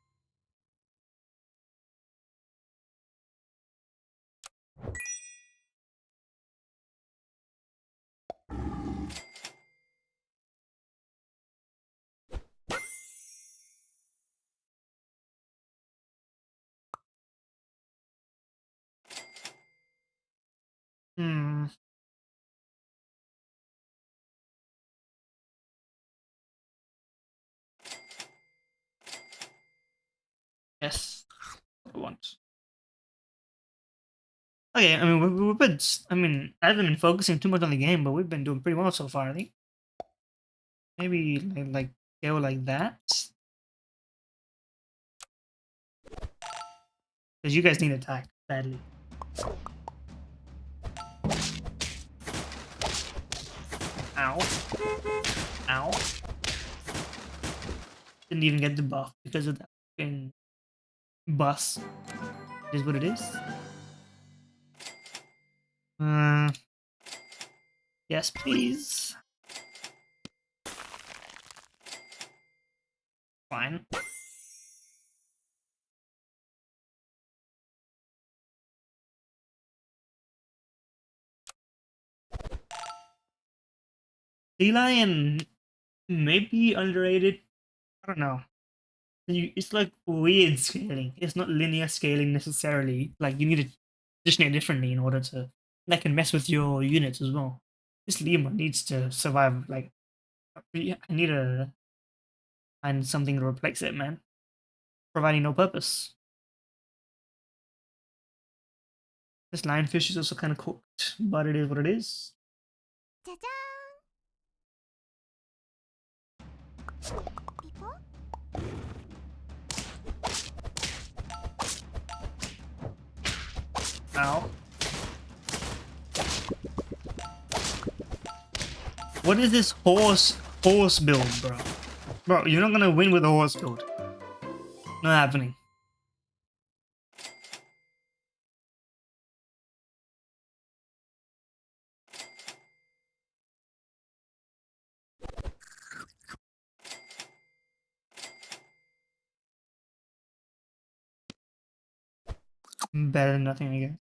Hmm. Yes. What I want. Okay, I mean, we've been. I mean, I haven't been focusing too much on the game, but we've been doing pretty well so far, I think. Maybe, like go like that. Because you guys need attack badly. Ow. Ow. Didn't even get the buff because of that fucking bus. It is what it is. Uh, yes, please. Fine. Sea Lion may be underrated. I don't know. It's like weird scaling. It's not linear scaling necessarily. Like you need to position it differently in order to that can mess with your units as well. This Lima needs to survive. Like I need to find something to replace it, man. Providing no purpose. This lionfish is also kind of cooked, but it is what it is. People? Ow. What is this horse build, bro? Bro, you're not gonna win with a horse build. Not happening. Better than nothing, I guess.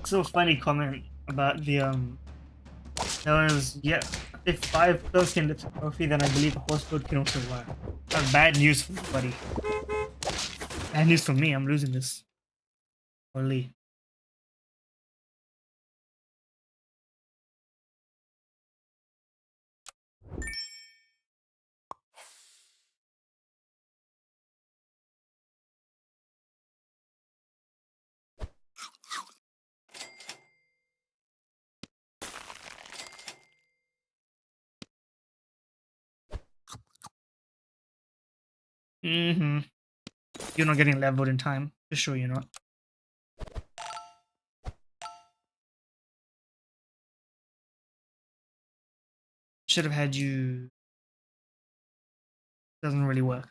So funny comment about the there was yeah, if 5 can lift a trophy, then I believe a horse build can also work. Bad news for you, buddy. Bad news for me, I'm losing this. Holy. Mm-hmm. You're not getting leveled in time. For sure you're not. Should have had you doesn't really work.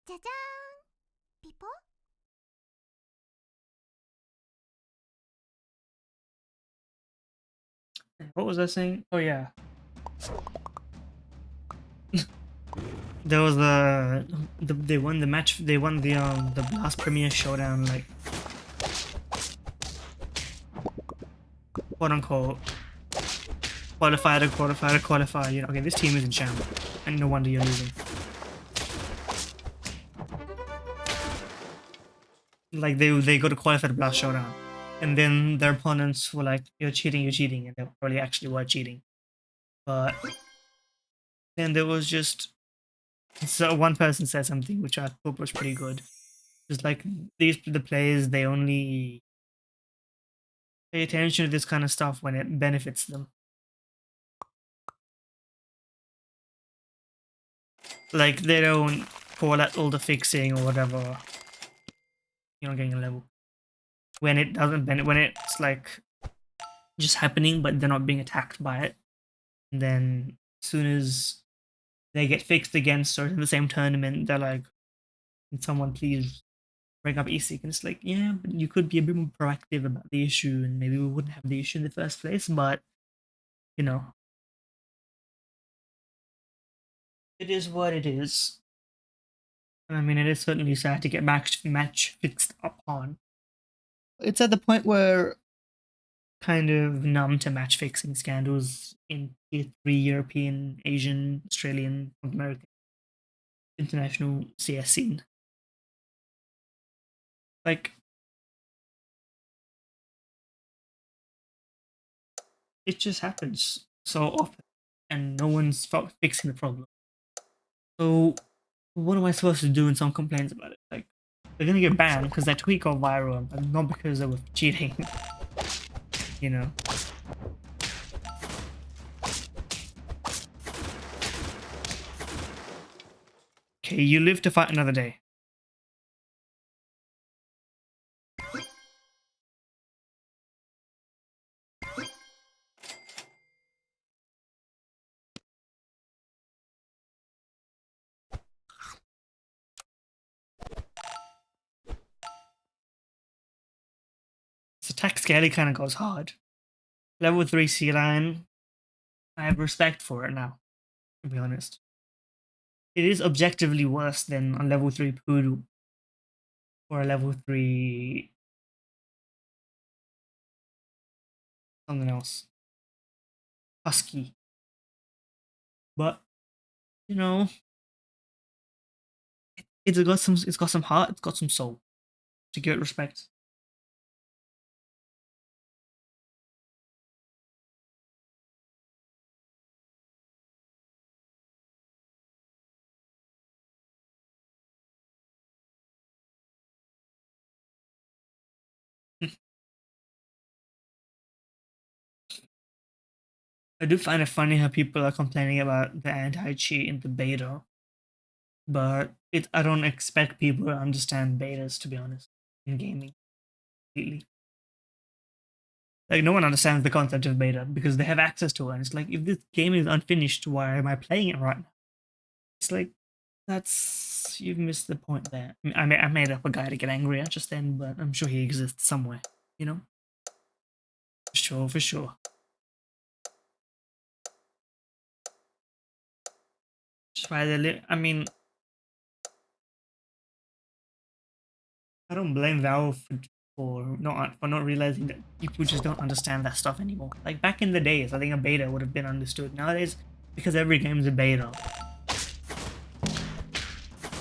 짜잔! People? What was I saying? Oh yeah. There was they won the match. They won the Blast Premier Showdown, like quote unquote qualify. You know, okay, this team is in shambles, and no wonder you're losing. Like they go to qualify the Blast Showdown, and then their opponents were like, you're cheating," and they probably actually were cheating. But then there was just so one person said something which I thought was pretty good. Just like the players, they only pay attention to this kind of stuff when it benefits them. Like they don't call out all the fixing or whatever. You know, getting a level when it doesn't benefit, when it's like just happening, but they're not being attacked by it. And then as soon as they get fixed against or in the same tournament, they're like, "Can someone please bring up ESEEK?" And it's like, yeah, but you could be a bit more proactive about the issue, and maybe we wouldn't have the issue in the first place. But you know, it is what it is. And I mean, it is certainly sad to get match fixed upon. It's at the point where kind of numb to match fixing scandals in tier 3 European, Asian, Australian, North American, international CS scene. Like, it just happens so often, and no one's fixing the problem. So, what am I supposed to do when someone complains about it? Like, they're gonna get banned because that tweet got viral, and not because they were cheating. You know. Okay, you live to fight another day. This attack scaly kind of goes hard. Level 3 sea lion, I have respect for it now, to be honest. It is objectively worse than a level 3 poodle or a level 3 something else. Husky. But, you know, it's got some heart, it's got some soul. To give it respect. I do find it funny how people are complaining about the anti-cheat in the beta, but I don't expect people to understand betas, to be honest, in gaming completely. Like, no one understands the concept of beta because they have access to it. And it's like, if this game is unfinished, why am I playing it right now? It's like, you've missed the point there. I made up a guy to get angry at just then, but I'm sure he exists somewhere, you know? For sure, for sure. Just why I mean, I don't blame Valve for not realizing that people just don't understand that stuff anymore. Like, back in the days, I think a beta would have been understood. Nowadays, because every game's a beta.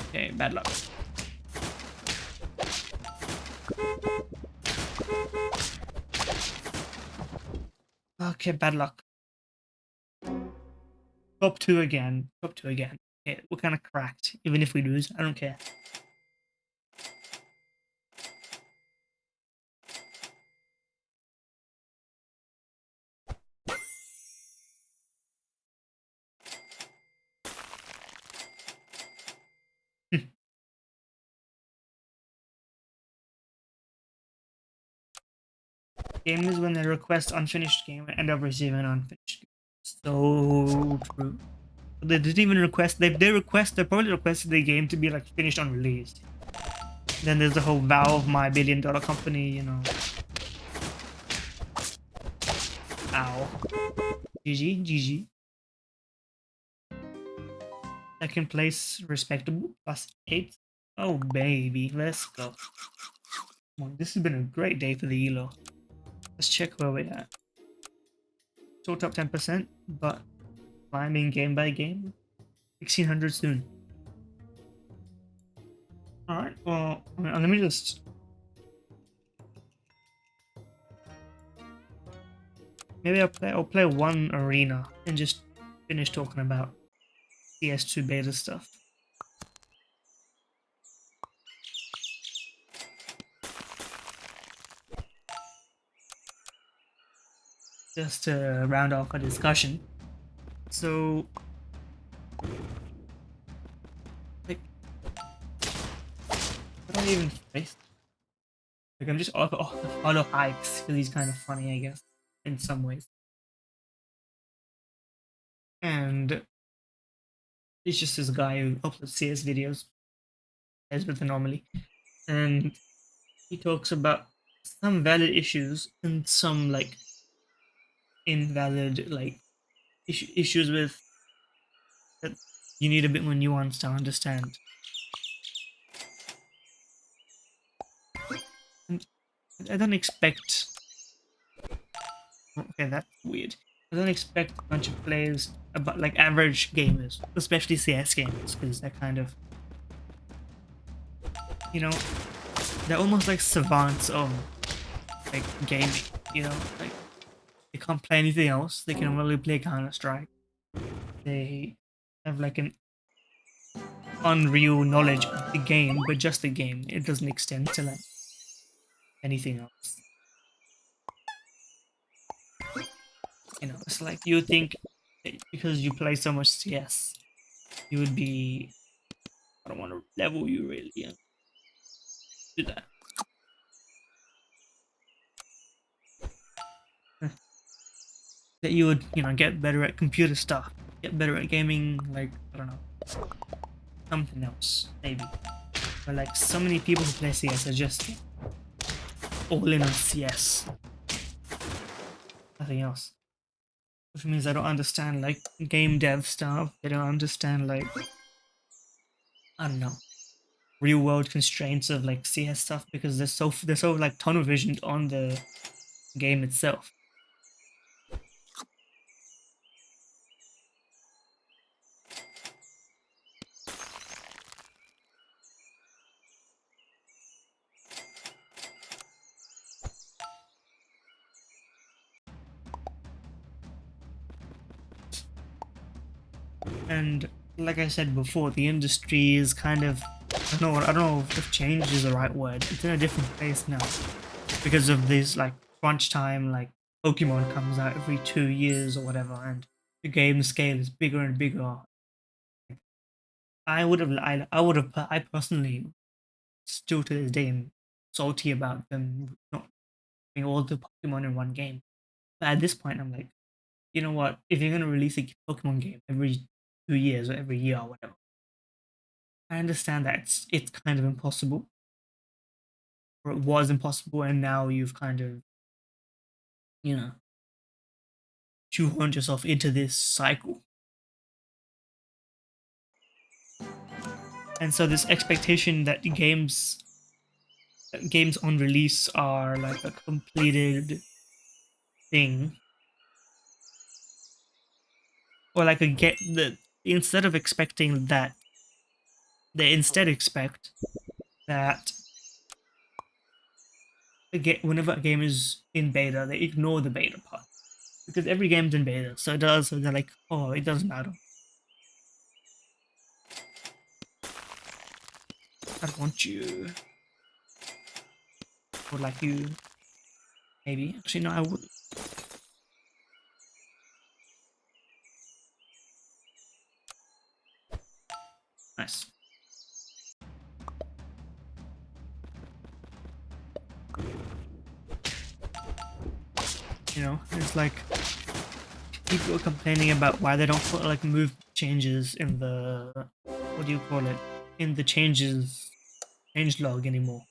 Okay, bad luck. Okay, bad luck. Top 2 again. Top 2 again. Okay, we're kind of cracked. Even if we lose, I don't care. Game is when they request unfinished game and end up receiving unfinished game. So true. They didn't even request. They probably requested the game to be like finished unreleased. Then there's the whole Valve, my billion-dollar company, you know. Ow. GG, GG. Second place, respectable, +8. Oh baby, let's go. Well, this has been a great day for the ELO. Let's check where we're at. Still top 10%, but climbing game by game. 1600 soon. Alright, well, let me just... Maybe I'll play one arena and just finish talking about CS2 beta stuff. Just to round off our discussion. So, like, I don't even face. Like, I'm just off the follow hikes because he's kind of funny, I guess, in some ways. And he's just this guy who uploads CS videos, as with Anomaly, and he talks about some valid issues and some like invalid like issues with that You need a bit more nuance to understand. And I don't expect. Okay, that's weird. I don't expect a bunch of players, about like average gamers, especially CS gamers, because they're kind of, you know, they're almost like savants of like gaming. You know, like they can't play anything else. They can only play Counter Strike. They have like an unreal knowledge of the game, but just the game. It doesn't extend to like anything else. You know, it's like you would think because you play so much CS, you would be. I don't want to level you really. Yeah, do that. That you would, you know, get better at computer stuff, get better at gaming. Like I don't know, something else maybe. But like so many people who play CS are just all in on CS, nothing else. Which means I don't understand like game dev stuff. They don't understand like I don't know real world constraints of like CS stuff because they're so like tunnel visioned on the game itself. And like I said before, the industry is kind of I don't know if change is the right word. It's in a different place now because of this like crunch time. Like Pokemon comes out every 2 years or whatever, and the game scale is bigger and bigger. I personally still to this day am salty about them not having all the Pokemon in one game. But at this point, I'm like, you know what? If you're gonna release a Pokemon game every 2 years or every year or whatever, I understand that it's kind of impossible, or it was impossible, and now you've kind of, you know, shoehorned yourself into this cycle. And so this expectation that games on release are like a completed thing, or like a get the instead of expecting that, they instead expect that whenever a game is in beta, they ignore the beta part because every game's in beta, so it does. So they're like, oh, it doesn't matter. I don't want you. Or like you, maybe. Actually, no, I wouldn't. Nice. You know, it's like people are complaining about why they don't put like move changes in the what do you call it in the change log anymore.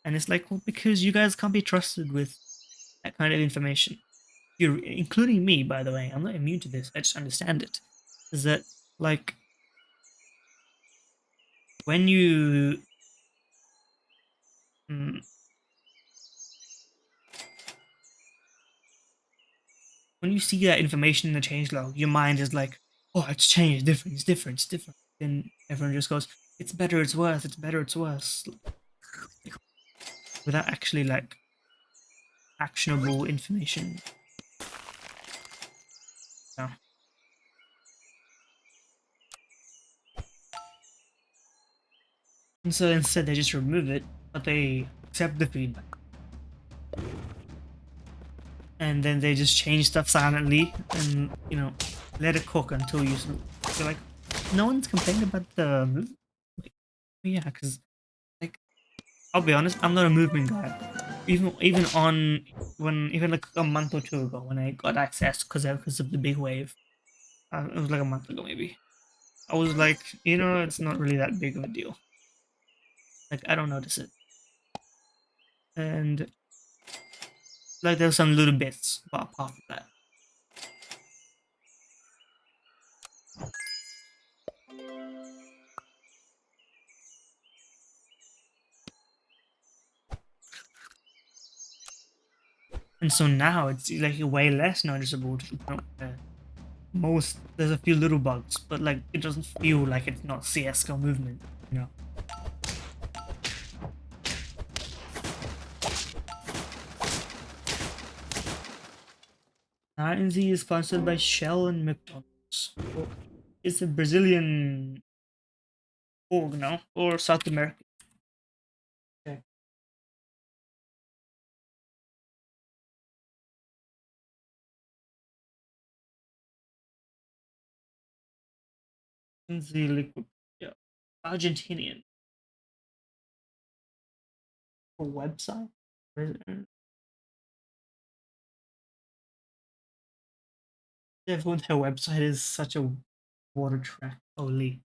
And it's like, well, because you guys can't be trusted with that kind of information. You're including me, by the way. I'm not immune to this. I just understand it. Is that like when you mm, when you see that information in the change log, your mind is like, oh, it's changed, different, it's different, it's different. Then everyone just goes, it's better, it's worse, it's better, it's worse, without actually like actionable information. No. And so instead they just remove it, but they accept the feedback. And then they just change stuff silently and, you know, let it cook until you feel like no one's complaining about the movement. Like, yeah, because like I'll be honest, I'm not a movement guy. Even on when even like a month or two ago when I got access because of the big wave, it was like a month ago maybe. I was like, you know, it's not really that big of a deal. Like I don't notice it, and like there's some little bits, but apart from that, And so now it's like way less noticeable to the point where there's a few little bugs, but like it doesn't feel like it's not CS:GO movement, you know. Z is sponsored by Shell and McDonald's. It's a Brazilian org, no? Or South America. Okay. Z liquid, yeah. Argentinian. Or website? Everyone's her website is such a water track. Holy.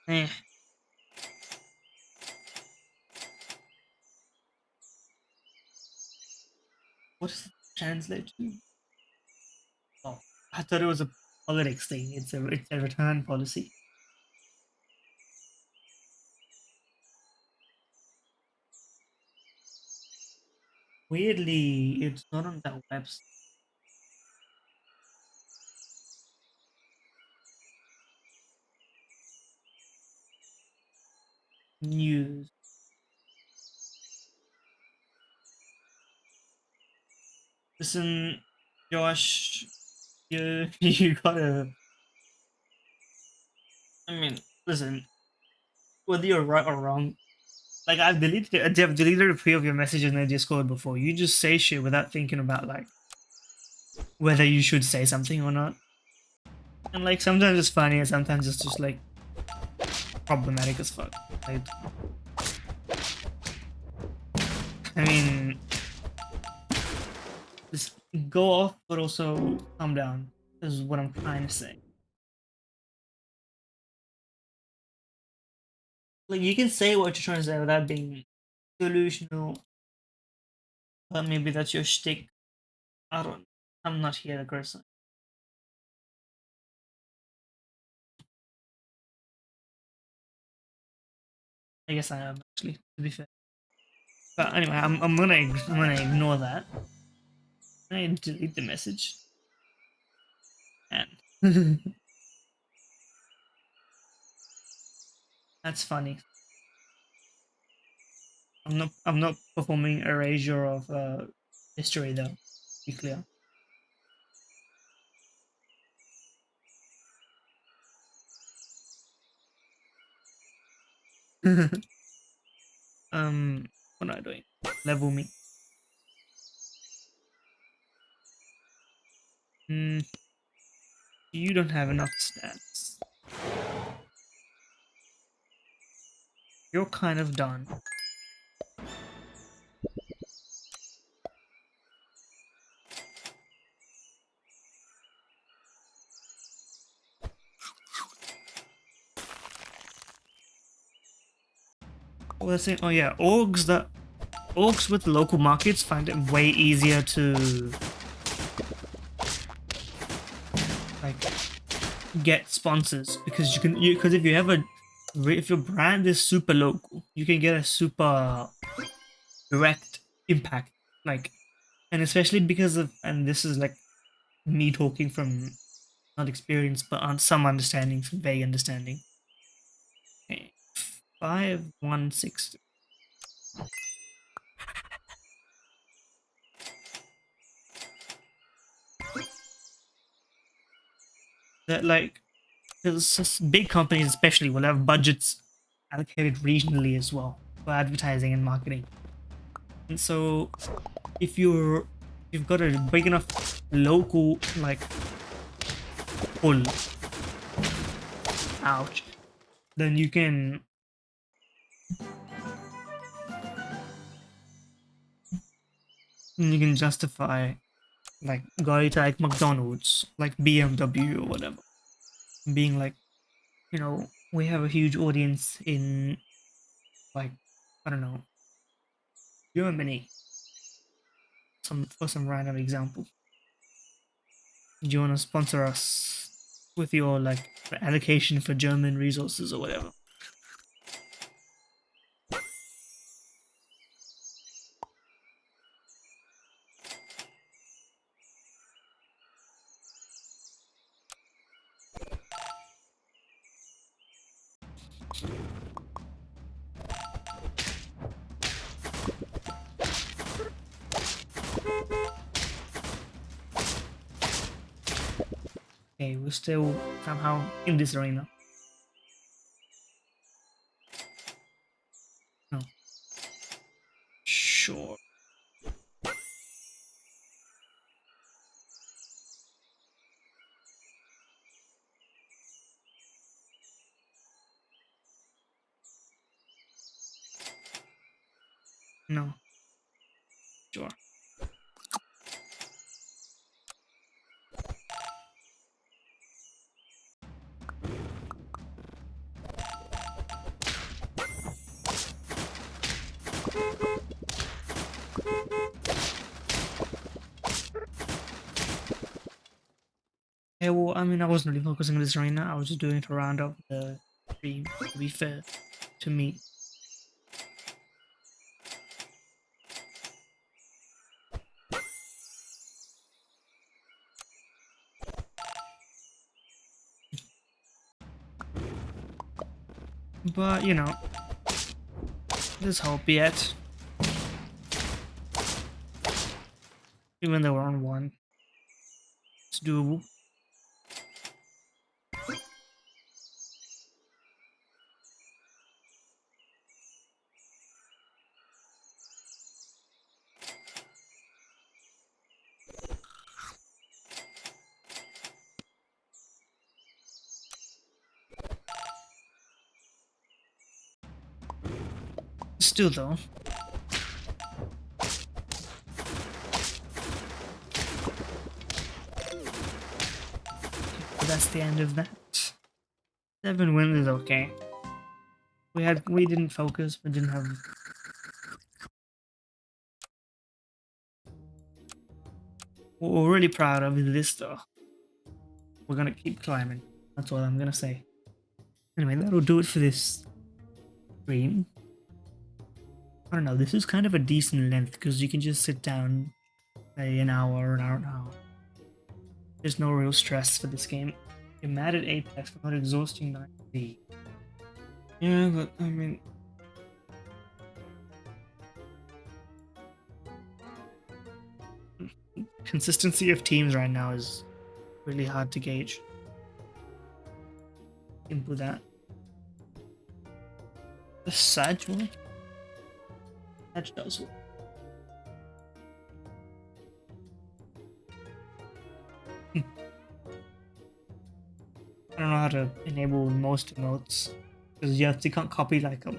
Eh. What does it translate to? Oh, I thought it was a politics thing. It's a return policy. Weirdly, it's not on that website. News. Listen, Josh, you you gotta. I mean, listen. Whether you're right or wrong, like I've deleted a few of your messages in the Discord before. You just say shit without thinking about like whether you should say something or not. And like sometimes it's funny, and sometimes it's just like problematic as fuck. Like, I mean, just go off, but also calm down. Is what I'm trying to say. Like you can say what you're trying to say without being delusional, but maybe that's your shtick. I don't. I'm not here to criticize. I guess I am actually, to be fair. But anyway, I'm gonna ignore that. I delete the message. And that's funny. I'm not performing erasure of history though. To be clear. What am I doing? Level me. Hmm. You don't have enough stats. You're kind of done. What was I saying? Oh yeah, orgs with local markets find it way easier to like get sponsors because because if your brand is super local, you can get a super direct impact. Like, and especially because of, and this is like me talking from not experience but on some understanding, some vague understanding. Okay. 5160. That like because big companies especially will have budgets allocated regionally as well for advertising and marketing. And so if you've got a big enough local like pull, ouch, then you can justify like going to like McDonald's, like BMW or whatever, being like, you know, we have a huge audience in like, I don't know, Germany. For some random example, do you want to sponsor us with your like allocation for German resources or whatever? Okay, we're still somehow in this arena. No. Sure. No. Sure. Yeah, well, I mean, I wasn't really focusing on this arena. I was just doing it to round up the stream, to be fair to me. But, you know, there's hope yet. Even though we're on one. It's doable. Still, though. But that's the end of that. 7 wins is okay. We didn't focus, we didn't have. What we're really proud of is this though. We're gonna keep climbing. That's all I'm gonna say. Anyway, that'll do it for this stream. I don't know, this is kind of a decent length because you can just sit down, say an hour and a half. There's no real stress for this game. You're mad at Apex for not exhausting 9D. Yeah, but I mean, consistency of teams right now is really hard to gauge. Simple that. The Sag one? Sag does work. I don't know how to enable most emotes because you can't copy like a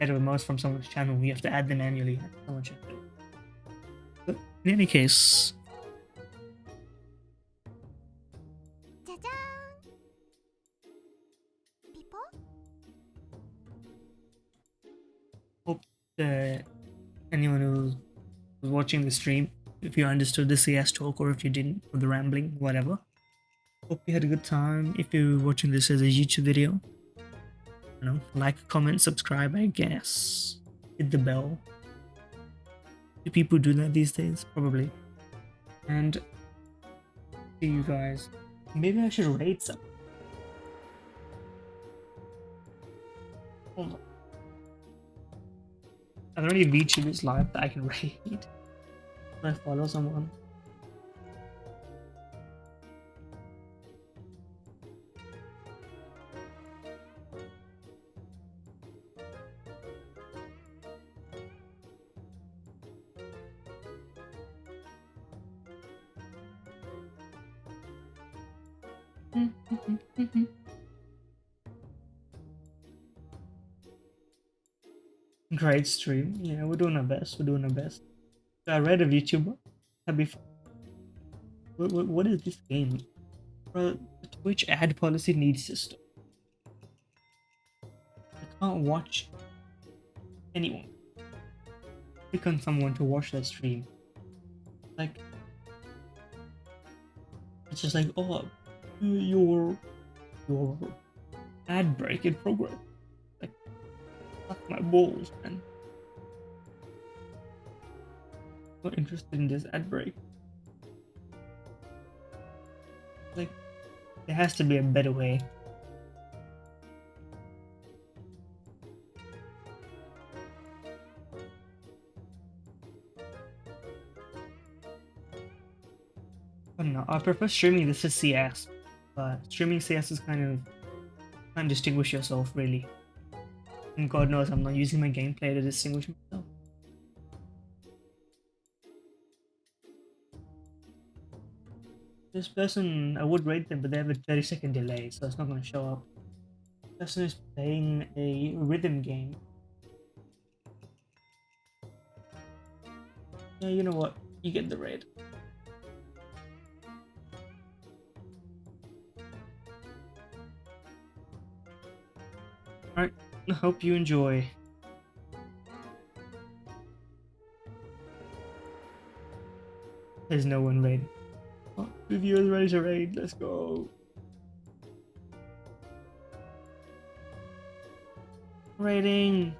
head of emotes from someone's channel. You have to add them manually. Someone should do. But in any case, 짜잔! People? hope that anyone who was watching the stream, if you understood the CS talk or if you didn't, or the rambling, whatever. Hope you had a good time. If you're watching this as a YouTube video, you know, like, comment, subscribe, I guess. Hit the bell. Do people do that these days? Probably. And see you guys. Maybe I should rate some. Hold on. Are there any VTubers live that I can rate? Can I follow someone? Great stream. Yeah, we're doing our best. We're doing our best. I read a VTuber. That'd be fun. What is this game? Bro, the Twitch ad policy needs to stop. I can't watch anyone. Click on someone to watch their stream. Like, it's just like, oh, your ad break in progress. Like, suck my balls, man. Not interested in this ad break. Like, there has to be a better way. I don't know. I prefer streaming this to CS, but streaming CS is kind of can't distinguish yourself really. And God knows I'm not using my gameplay to distinguish myself. This person, I would rate them, but they have a 30-second delay, so it's not going to show up. This person is playing a rhythm game. Yeah, you know what? You get the raid. Alright, I hope you enjoy. There's no one raid. Oh, 2 viewers ready to raid, let's go. Raiding!